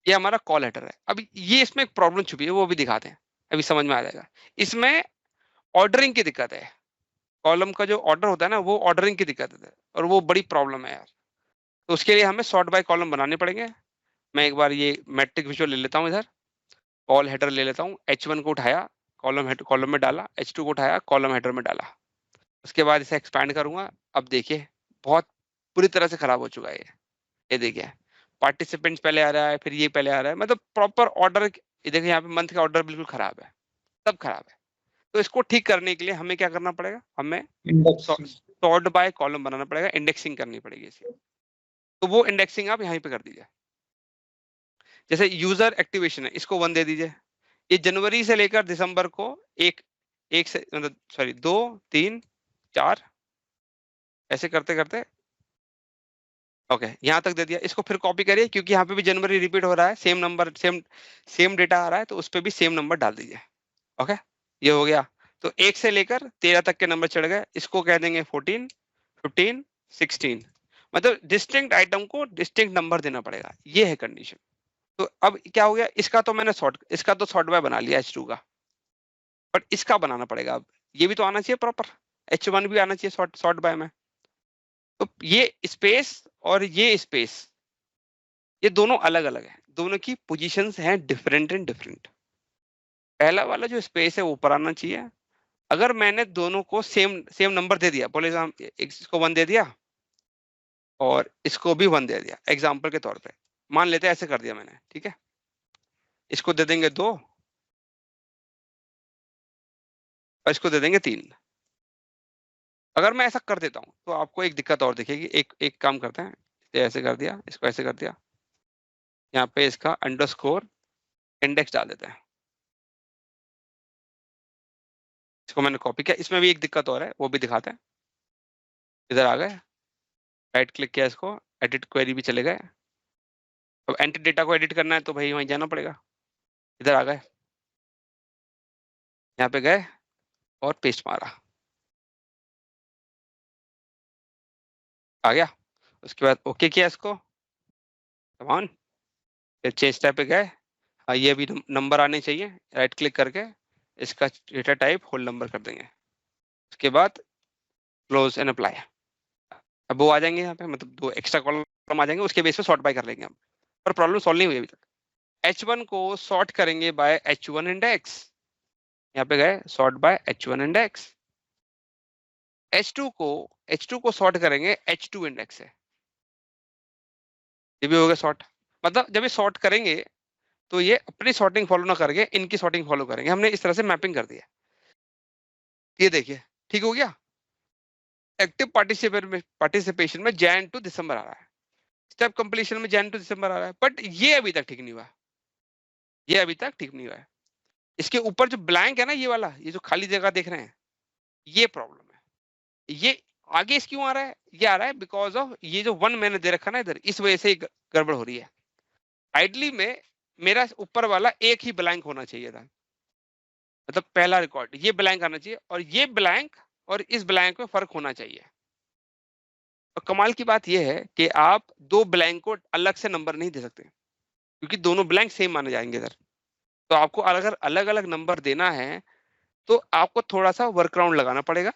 ये हमारा कॉल हेडर है। अब ये इसमें एक प्रॉब्लम छुपी है, वो भी दिखाते हैं, अभी समझ में आ जाएगा। इसमें ऑर्डरिंग की दिक्कत है, कॉलम का जो ऑर्डर होता है ना वो ऑर्डरिंग की दिक्कत है, और वो बड़ी प्रॉब्लम है यार। तो उसके लिए हमें सॉर्ट बाय कॉलम बनाने पड़ेंगे। मैं एक बार ये मैट्रिक विजुअल ले लेता हूँ, इधर कॉल हेडर ले लेता हूँ, H1 को उठाया कॉलम में डाला, H2 को उठाया कॉलम हेडर में डाला, उसके बाद इसे एक्सपैंड करूंगा। अब देखिए बहुत बुरी तरह से खराब हो चुका है ये देखिए पार्टिसिपेंट्स पहले आ रहा है, फिर ये पहले आ रहा है, मतलब प्रॉपर ऑर्डर, ये देखिए यहाँ पे मंथ का ऑर्डर बिल्कुल खराब है, सब खराब है। तो इसको ठीक करने के लिए हमें क्या करना पड़ेगा, हमें सॉर्ट बाय कॉलम बनाना पड़ेगा, इंडेक्सिंग करनी पड़ेगी इसकी। तो वो इंडेक्सिंग आप यहीं पे कर दीजिए। जैसे यूजर एक्टिवेशन है, इसको 1 दे दीजिए। ये जनवरी से लेकर दिसंबर को एक से मतलब सॉरी 2 3 4 ऐसे करते करते ओके यहाँ तक दे दिया। इसको फिर कॉपी करिए, क्योंकि यहाँ पे भी जनवरी रिपीट हो रहा है, सेम नंबर सेम डेटा आ रहा है, तो उस पर भी सेम नंबर डाल दीजिए। ओके ये हो गया। तो 1 से लेकर 13 तक के नंबर चढ़ गए, इसको कह देंगे 14 15 16, मतलब डिस्टिंक्ट आइटम को डिस्टिंक्ट नंबर देना पड़ेगा, ये है कंडीशन। तो अब क्या हो गया, इसका तो मैंने इसका तो सॉर्ट बाय बना लिया H2 का, बट इसका बनाना पड़ेगा। अब ये भी तो आना चाहिए प्रॉपर, H1 भी आना चाहिए सॉर्ट बाय में। तो ये स्पेस और ये स्पेस, ये दोनों अलग अलग है, दोनों की पोजीशंस हैं डिफरेंट एंड डिफरेंट। पहला वाला जो स्पेस है वो ऊपर आना चाहिए। अगर मैंने दोनों को सेम नंबर दे दिया, बोले इसको 1 दे दिया और इसको भी 1 दे दिया, एग्जाम्पल के तौर पे मान लेते हैं, ऐसे कर दिया मैंने, ठीक है। इसको दे देंगे 2 और इसको दे देंगे 3। अगर मैं ऐसा कर देता हूं तो आपको एक दिक्कत और दिखेगी। एक काम करते हैं, ऐसे कर दिया, इसको ऐसे कर दिया, यहाँ पे इसका अंडरस्कोर इंडेक्स डाल देते हैं। इसको मैंने कॉपी किया, इसमें भी एक दिक्कत और है, वो भी दिखाते हैं। इधर आ गए, राइट क्लिक किया, इसको एडिट क्वेरी भी चले गए। अब एंटिटी डेटा को एडिट करना है तो भाई वहीं जाना पड़ेगा। इधर आ गए, यहाँ पे गए और पेस्ट मारा, आ गया। उसके बाद ओके किया इसको, कमान फिर चेंज टाइप पे गए। हाँ ये भी नंबर आने चाहिए, राइट क्लिक करके इसका डेटा टाइप होल नंबर कर देंगे। उसके बाद क्लोज एंड अप्लाई। अब वो आ जाएंगे यहाँ पे, मतलब 2 एक्स्ट्रा कॉलम आ जाएंगे, उसके बेस पे सॉर्ट बाय कर लेंगे हम। पर प्रॉब्लम सॉल्व नहीं हुई अभी तक। H1 को सॉर्ट करेंगे बाय H1 इंडेक्स, यहाँ पे गए sort by H1 index. H2 को सॉर्ट करेंगे H2 इंडेक्स से, ये भी हो गया सॉर्ट। मतलब जब ये सॉर्ट करेंगे तो ये अपनी सॉर्टिंग फॉलो ना करके इनकी सॉर्टिंग फॉलो करेंगे। हमने इस तरह से मैपिंग कर दिया, ये देखिए ठीक हो गया। एक्टिव पार्टिसिपेशन में जैन टू दिसंबर आ रहा है, स्टेप कंप्लीशन में जैन टू दिसंबर आ रहा है, बट ये अभी तक ठीक नहीं हुआ, ये अभी तक ठीक नहीं हुआ है। इसके ऊपर जो ब्लैंक है ना, ये वाला, ये जो खाली जगह देख रहे हैं, ये प्रॉब्लम है। ये आगे इस क्यों आ रहा है, ये आ रहा है बिकॉज ऑफ ये जो 1 मैंने दे रखा ना इधर, इस वजह से गड़बड़ हो रही है। आइडली में मेरा ऊपर वाला एक ही ब्लैंक होना चाहिए था, मतलब पहला रिकॉर्ड ये ब्लैंक आना चाहिए, और ये ब्लैंक और इस ब्लैंक में फर्क होना चाहिए। और कमाल की बात यह है कि आप 2 ब्लैंक को अलग से नंबर नहीं दे सकते, क्योंकि दोनों ब्लैंक सेम माने जाएंगे इधर। तो आपको अगर अलग अलग नंबर देना है तो आपको थोड़ा सा वर्कअराउंड लगाना पड़ेगा।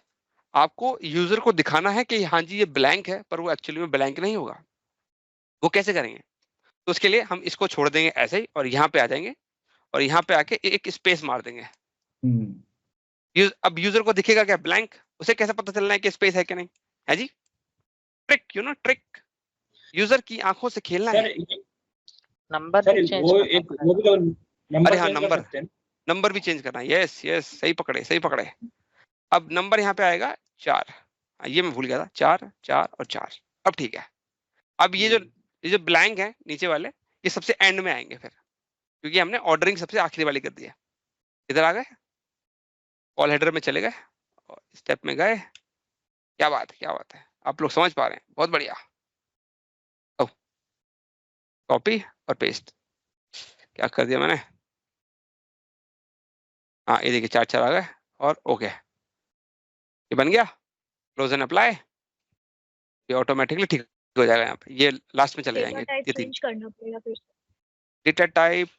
आपको यूजर को दिखाना है कि हाँ जी ये ब्लैंक है, पर वो एक्चुअली में ब्लैंक नहीं होगा। वो कैसे करेंगे, तो उसके लिए हम इसको छोड़ देंगे ऐसे ही, और यहाँ पे आ जाएंगे और यहाँ पे आके एक स्पेस मार देंगे। अब यूजर को दिखेगा क्या, ब्लैंक। उसे कैसे पता चलना है कि स्पेस है कि नहीं, है जी? Trick, you know trick. User की आंखों से खेलना सर है। नंबर सर भी चेंज वो करना एक वो भी तो नंबर अरे हाँ, चेंज कर नंबर सकते हैं। नंबर भी चेंज करना है। यस यस, सही पकड़े सही पकड़े। अब नंबर यहाँ पे आएगा 4, ये मैं भूल गया था, 4 4 और 4। अब ठीक है। अब ये जो ब्लैंक है नीचे वाले, ये सबसे एंड में आएंगे फिर, क्योंकि हमने ऑर्डरिंग सबसे आखिरी वाली कर दी है। इधर आ गए, कॉल हेडर में चले गए और स्टेप में गए। क्या बात है, क्या बात है, आप लोग समझ पा रहे हैं, बहुत बढ़िया। कॉपी और पेस्ट, क्या कर दिया मैंने, हाँ ये देखिए 4 4 आ गए और ओके, ये बन गया। क्लोज एंड अप्लाई, ये ऑटोमेटिकली ठीक हो जाएगा। यहाँ पे ये लास्ट में चले डेटा जाएंगे टाइप ये 3। चेंज करना पड़ेगा फिर से। डेटा टाइप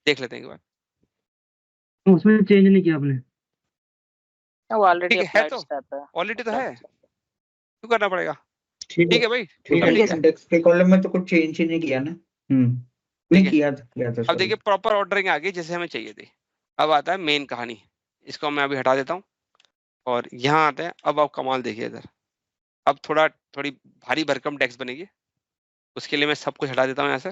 देख लेते हैं एक बार। उसमें चेंज नहीं किया आपने? वो ऑलरेडी ठीक है अप्लाइड तो, स्टेप है। ऑलरेडी तो है, क्यों करना पड़ेगा। ठीक ठीक है भाई, ठीक अब है, ठीक है, इंडेक्स के कॉलम में तो कुछ चेंज ही नहीं किया ना। ठीक नहीं है। किया था अब देखिए प्रॉपर ऑर्डरिंग आ गई जैसे हमें चाहिए थी। अब आता है मेन कहानी, इसको मैं अभी हटा देता हूँ और यहाँ आते हैं। अब आप कमाल देखिए इधर, अब थोड़ी भारी भरकम टेक्स्ट बनेगी, उसके लिए मैं सब कुछ हटा देता हूँ यहाँ से।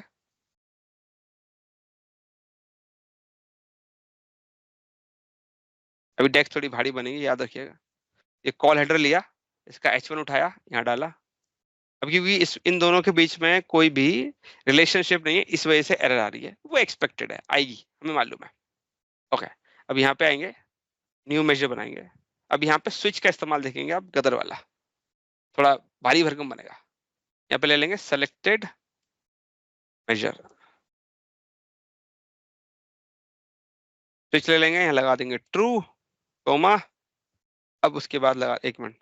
अभी टेक्स्ट थोड़ी भारी बनेगी, याद रखिएगा। ये कॉल हेडर लिया, इसका H1 उठाया, यहाँ डाला। अब क्योंकि इन दोनों के बीच में कोई भी रिलेशनशिप नहीं है, इस वजह से एरर आ रही है, वो एक्सपेक्टेड है, आएगी, हमें मालूम है। ओके, अब यहाँ पे आएंगे, न्यू मेजर बनाएंगे। अब यहाँ पे स्विच का इस्तेमाल देखेंगे आप, गदर वाला, थोड़ा भारी भरकम बनेगा। यहाँ पे ले लेंगे सेलेक्टेड मेजर, स्विच ले लेंगे, यहाँ लगा देंगे ट्रू, कोमा। अब उसके बाद लगा, एक मिनट,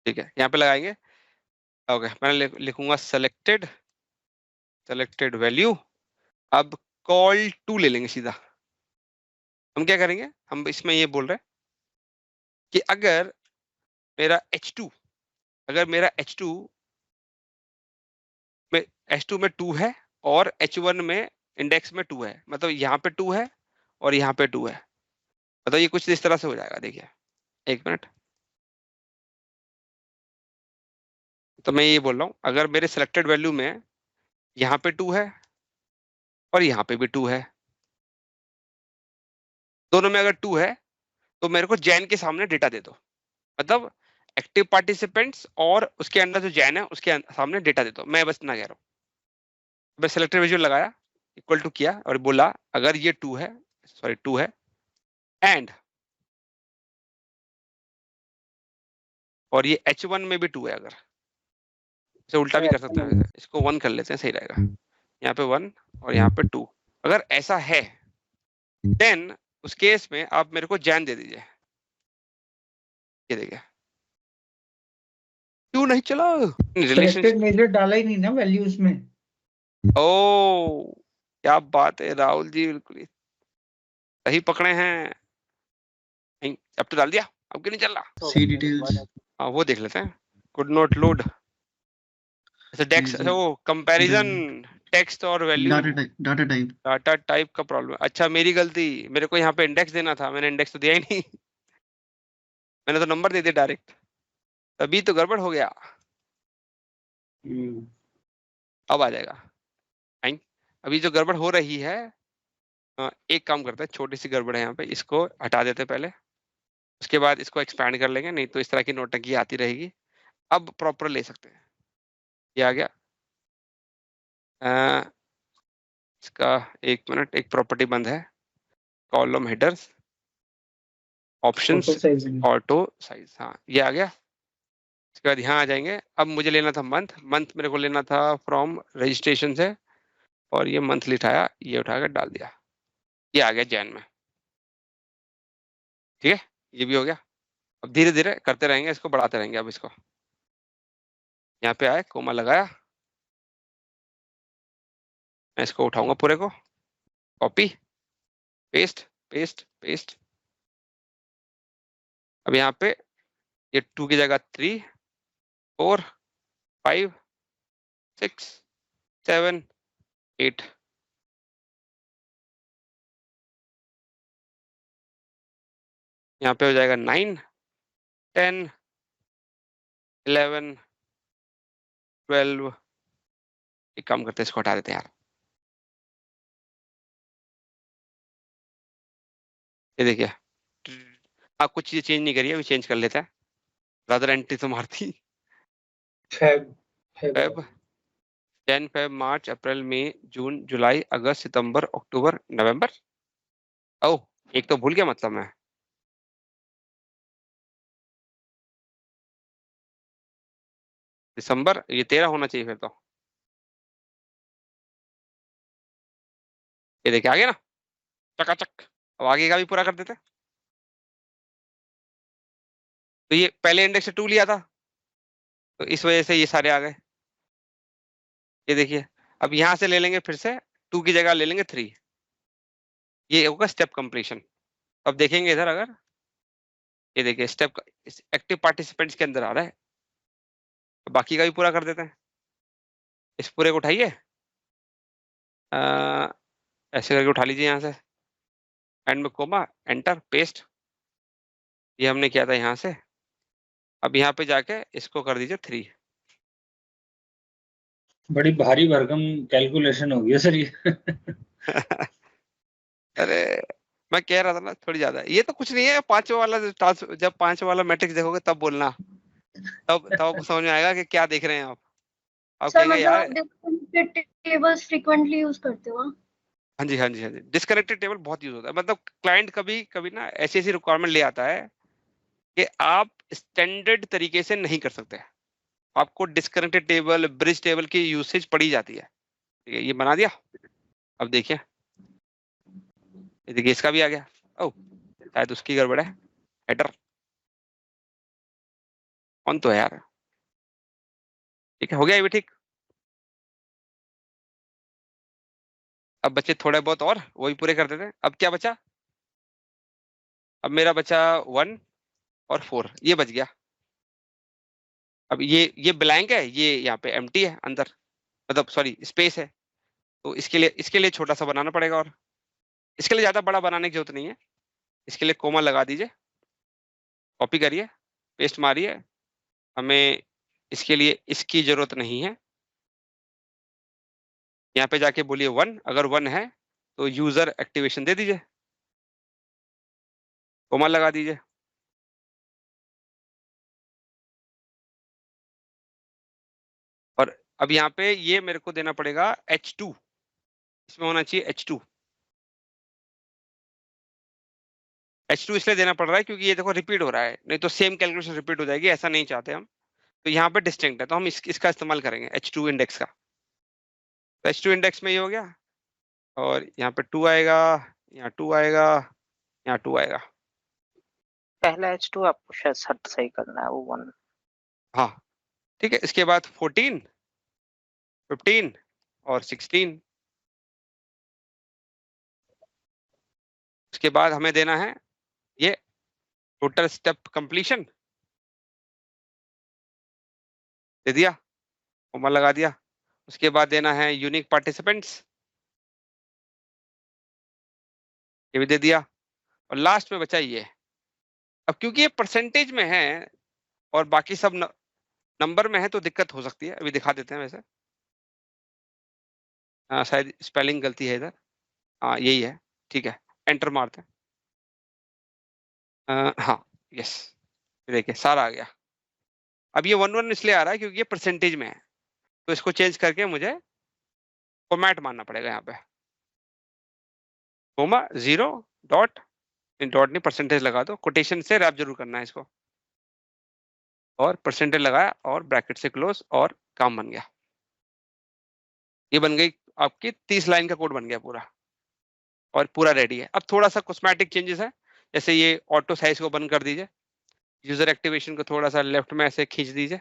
ठीक है, यहाँ पे लगाएंगे। ओके, मैं लिखूंगा सेलेक्टेड वैल्यू। अब कॉल टू ले लेंगे सीधा। हम क्या करेंगे, हम इसमें ये बोल रहे हैं कि अगर मेरा H2 में 2 है और H1 में इंडेक्स में 2 है, मतलब यहाँ पे 2 है और यहाँ पे 2 है, मतलब ये कुछ इस तरह से हो जाएगा। देखिए एक मिनट, तो मैं ये बोल रहा हूँ, अगर मेरे सिलेक्टेड वैल्यू में यहाँ पे 2 है और यहाँ पे भी 2 है, दोनों में अगर 2 है तो मेरे को जैन के सामने डेटा दे दो, मतलब एक्टिव पार्टिसिपेंट्स और उसके अंदर जो जैन है उसके सामने डेटा दे दो। मैं बस ना कह रहा हूँ, मैं सिलेक्टेड विजुअल लगाया, इक्वल टू किया और बोला अगर ये 2 है, सॉरी 2 है एंड, और ये H1 में भी 2 है, अगर इसे उल्टा भी कर सकते हैं, इसको 1 कर लेते हैं, सही रहेगा। यहाँ पे 1 और यहाँ पे 2, अगर ऐसा है देन उस केस में आप मेरे को जैन दे दीजिए। ये देखिए क्यों नहीं चला, सिलेक्टेड मेजर डाला ही नहीं ना वैल्यूज में। ओ क्या बात है राहुल जी, बिल्कुल सही पकड़े हैं। अब तो डाल दिया, अब क्यों नहीं चल रहा। सी डिटेल्स, हाँ वो देख लेते हैं, कुड नॉट लोड, अच्छा डेक्स, अच्छा वो कंपैरिजन टेक्स्ट और वैल्यू, डाटा टाइप का प्रॉब्लम। अच्छा मेरी गलती, मेरे को यहाँ पे इंडेक्स देना था, मैंने इंडेक्स तो दिया ही नहीं मैंने तो नंबर दे दिया डायरेक्ट, तभी तो गड़बड़ हो गया। अब आ जाएगा। अभी जो गड़बड़ हो रही है, एक काम करते हैं, छोटी सी गड़बड़ है यहाँ पे, इसको हटा देते पहले, उसके बाद इसको एक्सपैंड कर लेंगे, नहीं तो इस तरह की नोटंकी आती रहेगी। अब प्रॉपर ले सकते हैं, ये आ गया। इसका एक मिनट, एक प्रॉपर्टी बंद है, column headers options auto size, हाँ ये आ गया। इसके बाद यहाँ आ जाएंगे, अब मुझे लेना था मंथ मेरे को लेना था फ्रॉम रजिस्ट्रेशन से, और ये मंथली उठाया, ये उठाकर डाल दिया, ये आ गया जैन में। ठीक है, ये भी हो गया। अब धीरे धीरे करते रहेंगे, इसको बढ़ाते रहेंगे। अब इसको यहाँ पे आए, कोमा लगाया, मैं इसको उठाऊंगा पूरे को, कॉपी पेस्ट पेस्ट पेस्ट। अब यहाँ पे ये 2 की जगह 3 4 5 6 7 8, यहाँ पे हो जाएगा 9 10 11, 12, एक काम करते हैं, इसको हटा देते हैं यार। ये देखिए, आप कुछ चीजें चेंज नहीं करिए, अभी चेंज कर लेते हैं। रादर एंट्री तो मारती। फेब जैन, फेब, मार्च, अप्रैल, मई, जून, जुलाई, अगस्त, सितंबर, अक्टूबर, नवंबर। ओह, एक तो भूल गया मतलब मैं। दिसंबर, ये 13 होना चाहिए फिर तो। ये देखिए, आ गया ना चकाचक। अब आगे का भी पूरा कर देते हैं। तो ये पहले इंडेक्स से 2 लिया था, तो इस वजह से ये सारे आ गए। ये देखिए, अब यहां से ले लेंगे, फिर से 2 की जगह ले लेंगे 3। ये होगा स्टेप कंप्लीशन। अब देखेंगे इधर, अगर ये देखिए स्टेप एक्टिव पार्टिसिपेंट्स के अंदर आ रहा है, तो बाकी का भी पूरा कर देते हैं। इस पूरे को उठाइए, ऐसे करके उठा लीजिए यहाँ से, एंड में कोमा, एंटर, पेस्ट। ये हमने किया था यहाँ से। अब यहाँ पे जाके इसको कर दीजिए 3। बड़ी भारी भरकम कैलकुलेशन हो गई सर ये। अरे मैं कह रहा था ना, थोड़ी ज्यादा। ये तो कुछ नहीं है, 5वां वाला टास्क, जब 5वां वाला मैट्रिक्स देखोगे तब बोलना, तब आपको समझ में आएगा कि क्या देख रहे हैं आप। आप सर कहेंगे यार, मतलब डिस्कनेक्टेड टेबल्स फ्रीक्वेंटली यूज करते हो? हाँ जी हाँ जी हाँ जी, डिस्कनेक्टेड टेबल बहुत यूज होता है। मतलब क्लाइंट कभी कभी ना ऐसी ऐसी रिक्वायरमेंट ले आता है कि आप स्टैंडर्ड तरीके से नहीं कर सकते, आपको डिस्कनेक्टेड टेबल, ब्रिज टेबल की यूसेज पड़ी जाती है। ठीक है, ये बना दिया। अब देखिए, ये देखिए इसका भी आ गया। ओह, शायद उसकी गड़बड़ है। हेडर कौन तो है यार। ठीक है, हो गया ये भी ठीक। अब बच्चे थोड़े बहुत और वही पूरे कर देते हैं। अब क्या बचा, अब मेरा बचा 1 और 4, ये बच गया। अब ये ब्लैंक है, ये यहाँ पे एम्प्टी है अंदर, मतलब सॉरी स्पेस है। तो इसके लिए छोटा सा बनाना पड़ेगा, और इसके लिए ज्यादा बड़ा बनाने की जरूरत नहीं है। इसके लिए कोमा लगा दीजिए, कॉपी करिए, पेस्ट मारिए। हमें इसके लिए इसकी जरूरत नहीं है। यहाँ पे जाके बोलिए 1, अगर 1 है तो यूजर एक्टिवेशन दे दीजिए, कोमा लगा दीजिए। और अब यहाँ पे ये मेरे को देना पड़ेगा H2, इसमें होना चाहिए H2। H2 इसलिए देना पड़ रहा है क्योंकि ये देखो रिपीट हो रहा है, नहीं तो सेम कैलकुलेशन रिपीट हो जाएगी, ऐसा नहीं चाहते हम। तो यहाँ पे डिस्टिंक्ट है, तो हम इसका इस्तेमाल करेंगे H2 इंडेक्स का। तो H2 इंडेक्स में ये हो गया, और यहाँ पे 2 आएगा, यहाँ 2 आएगा, यहाँ 2 आएगा। पहला H2 आपको शायद सर्ट सही करना है, वो 1। हाँ ठीक है, इसके बाद 14, 15 और 16। उसके बाद हमें देना है ये टोटल स्टेप कंप्लीशन, दे दिया, कोमा लगा दिया। उसके बाद देना है यूनिक पार्टिसिपेंट्स, ये भी दे दिया। और लास्ट में बचा ये। अब क्योंकि ये परसेंटेज में है और बाकी सब नंबर में है, तो दिक्कत हो सकती है। अभी दिखा देते हैं वैसे। शायद स्पेलिंग गलती है इधर। हाँ यही है, ठीक है, एंटर मारते हैं। हाँ यस, देखिए सारा आ गया। अब ये 1 इसलिए आ रहा है क्योंकि ये परसेंटेज में है, तो इसको चेंज करके मुझे फॉर्मेट मानना पड़ेगा। यहाँ पे कोमा 0 डॉट, डॉट नहीं परसेंटेज लगा दो, कोटेशन से रैप जरूर करना है इसको, और परसेंटेज लगाया और ब्रैकेट से क्लोज, और काम बन गया। ये बन गई आपकी 30 लाइन का कोड बन गया पूरा, और पूरा रेडी है। अब थोड़ा सा कॉस्मेटिक चेंजेस है, जैसे ये ऑटो साइज को बंद कर दीजिए, यूजर एक्टिवेशन को थोड़ा सा लेफ्ट में ऐसे खींच दीजिए।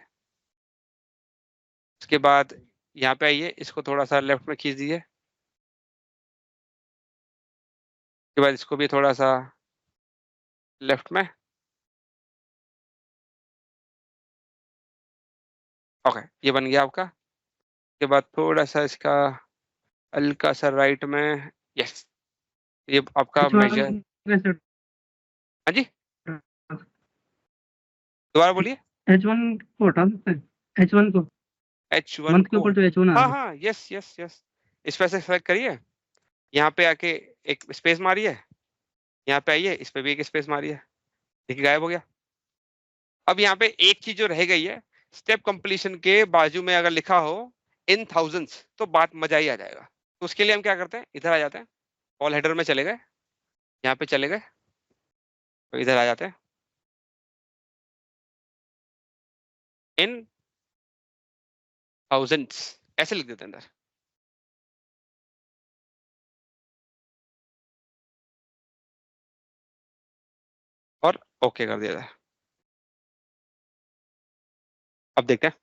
उसके बाद यहाँ पे आइए, इसको थोड़ा सा लेफ्ट में खींच दीजिए। उसके बाद इसको भी थोड़ा सा लेफ्ट में, ओके, ये बन गया आपका। उसके बाद थोड़ा सा इसका हल्का सा राइट में, यस, ये आपका मेजर। हाँ जी, दोबारा बोलिए। H1 को हटा सकते हैं, H1 को, H1 मंथ के को, ऊपर जो H1 आ हाँ रहा है। हाँ, यस यस यस, इस पे से सेलेक्ट करिए, यहाँ पे आके एक स्पेस मारिए, यहाँ पे आइए, इस पे भी एक स्पेस मारिए, देखिए गायब हो गया। अब यहाँ पे एक चीज जो रह गई है, स्टेप कंप्लीशन के बाजू में अगर लिखा हो इन थाउजेंड्स, तो बात मजा ही आ जाएगा। तो उसके लिए हम क्या करते हैं, इधर आ जाते हैं, कॉल हेडर में चले गए, यहाँ पे चले गए, तो इधर आ जाते हैं, इन थाउजेंड्स ऐसे लिख देते हैं अंदर। और ओके कर दिया जाए। अब देखते हैं,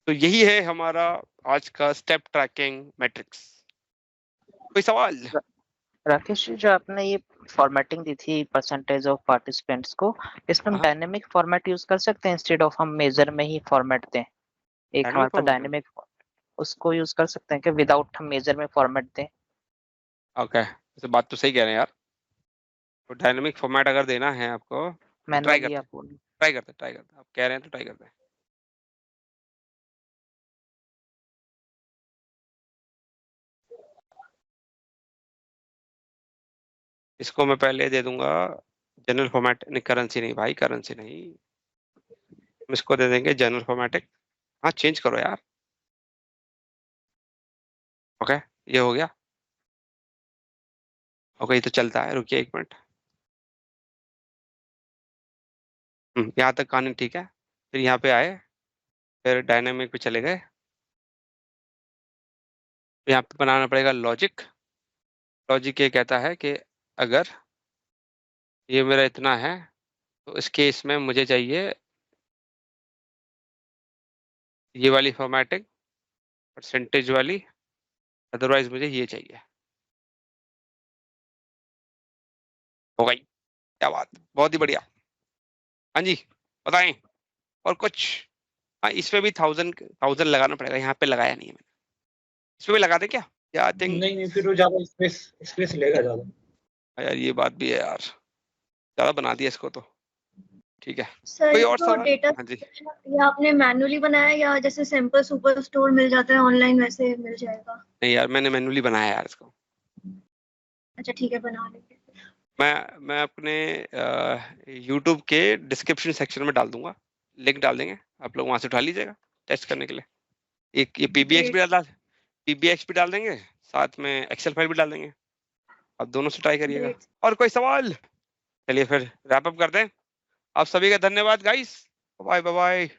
तो यही है हमारा आज का स्टेप ट्रैकिंग मैट्रिक्स। कोई सवाल? राकेश जी, जो आपने ये फॉर्मेटिंग दी थी परसेंटेज ऑफ पार्टिसिपेंट्स को, इसमें हम डायनेमिक फॉर्मेट यूज कर सकते हैं इंस्टेड ऑफ हम मेजर में ही फॉर्मेट दें? एक हमारे पास डायनेमिक, उसको यूज कर सकते हैं कि विदाउट हम मेजर में फॉर्मेट दें? ओके, तो बात तो सही कह रहे हैं यार। तो डायनेमिक फॉर्मेट अगर देना है आपको, ट्राई करते हैं, आप कह रहे हैं तो ट्राई करते हैं। इसको मैं पहले दे दूंगा जनरल फॉर्मेट, नहीं करेंसी नहीं भाई, करेंसी नहीं, हम इसको दे देंगे जनरल फॉर्मेटिक। हाँ चेंज करो यार। ओके, ये हो गया। ओके, ये तो चलता है, रुकिए 1 मिनट। यहाँ तक कहानी ठीक है। फिर यहाँ पे आए, फिर डायनामिक पे चले गए, यहाँ पे बनाना पड़ेगा लॉजिक। लॉजिक ये कहता है कि अगर ये मेरा इतना है, तो इस केस में मुझे चाहिए ये वाली फॉर्मेटिंग, परसेंटेज वाली, अदरवाइज मुझे ये चाहिए। हो गई, क्या बात, बहुत ही बढ़िया। हाँ जी बताएं, और कुछ? हाँ, इसमें भी 1000 लगाना पड़ेगा, यहाँ पे लगाया नहीं है मैंने, इसमें भी लगा दे क्या? या आई थिंक नहीं फिर वो ज्यादा स्पेस लेगा ज्यादा। यार ये बात भी है यार, ज्यादा बना दिया इसको तो। ठीक है, सर कोई और जो सवाल? डेटा हाँ जी, ये आपने मैन्युअली बनाया या जैसे सैंपल सुपर स्टोर मिल जाता है ऑनलाइन वैसे मिल जाएगा? नहीं यार मैंने मैन्युअली बनाया यार इसको। अच्छा ठीक है, बना लेंगे। मैं अपने YouTube के डिस्क्रिप्शन सेक्शन में डाल दूंगा, लिंक डाल देंगे, आप लोग वहां से उठा लीजिएगा टेस्ट करने के लिए। एक ये PBX भी डाल देंगे, साथ में एक्सेल फाइल भी डाल देंगे, आप दोनों से ट्राई करिएगा। और कोई सवाल? चलिए फिर रैप अप करते हैं। आप सभी का धन्यवाद गाइस, बाय बाय।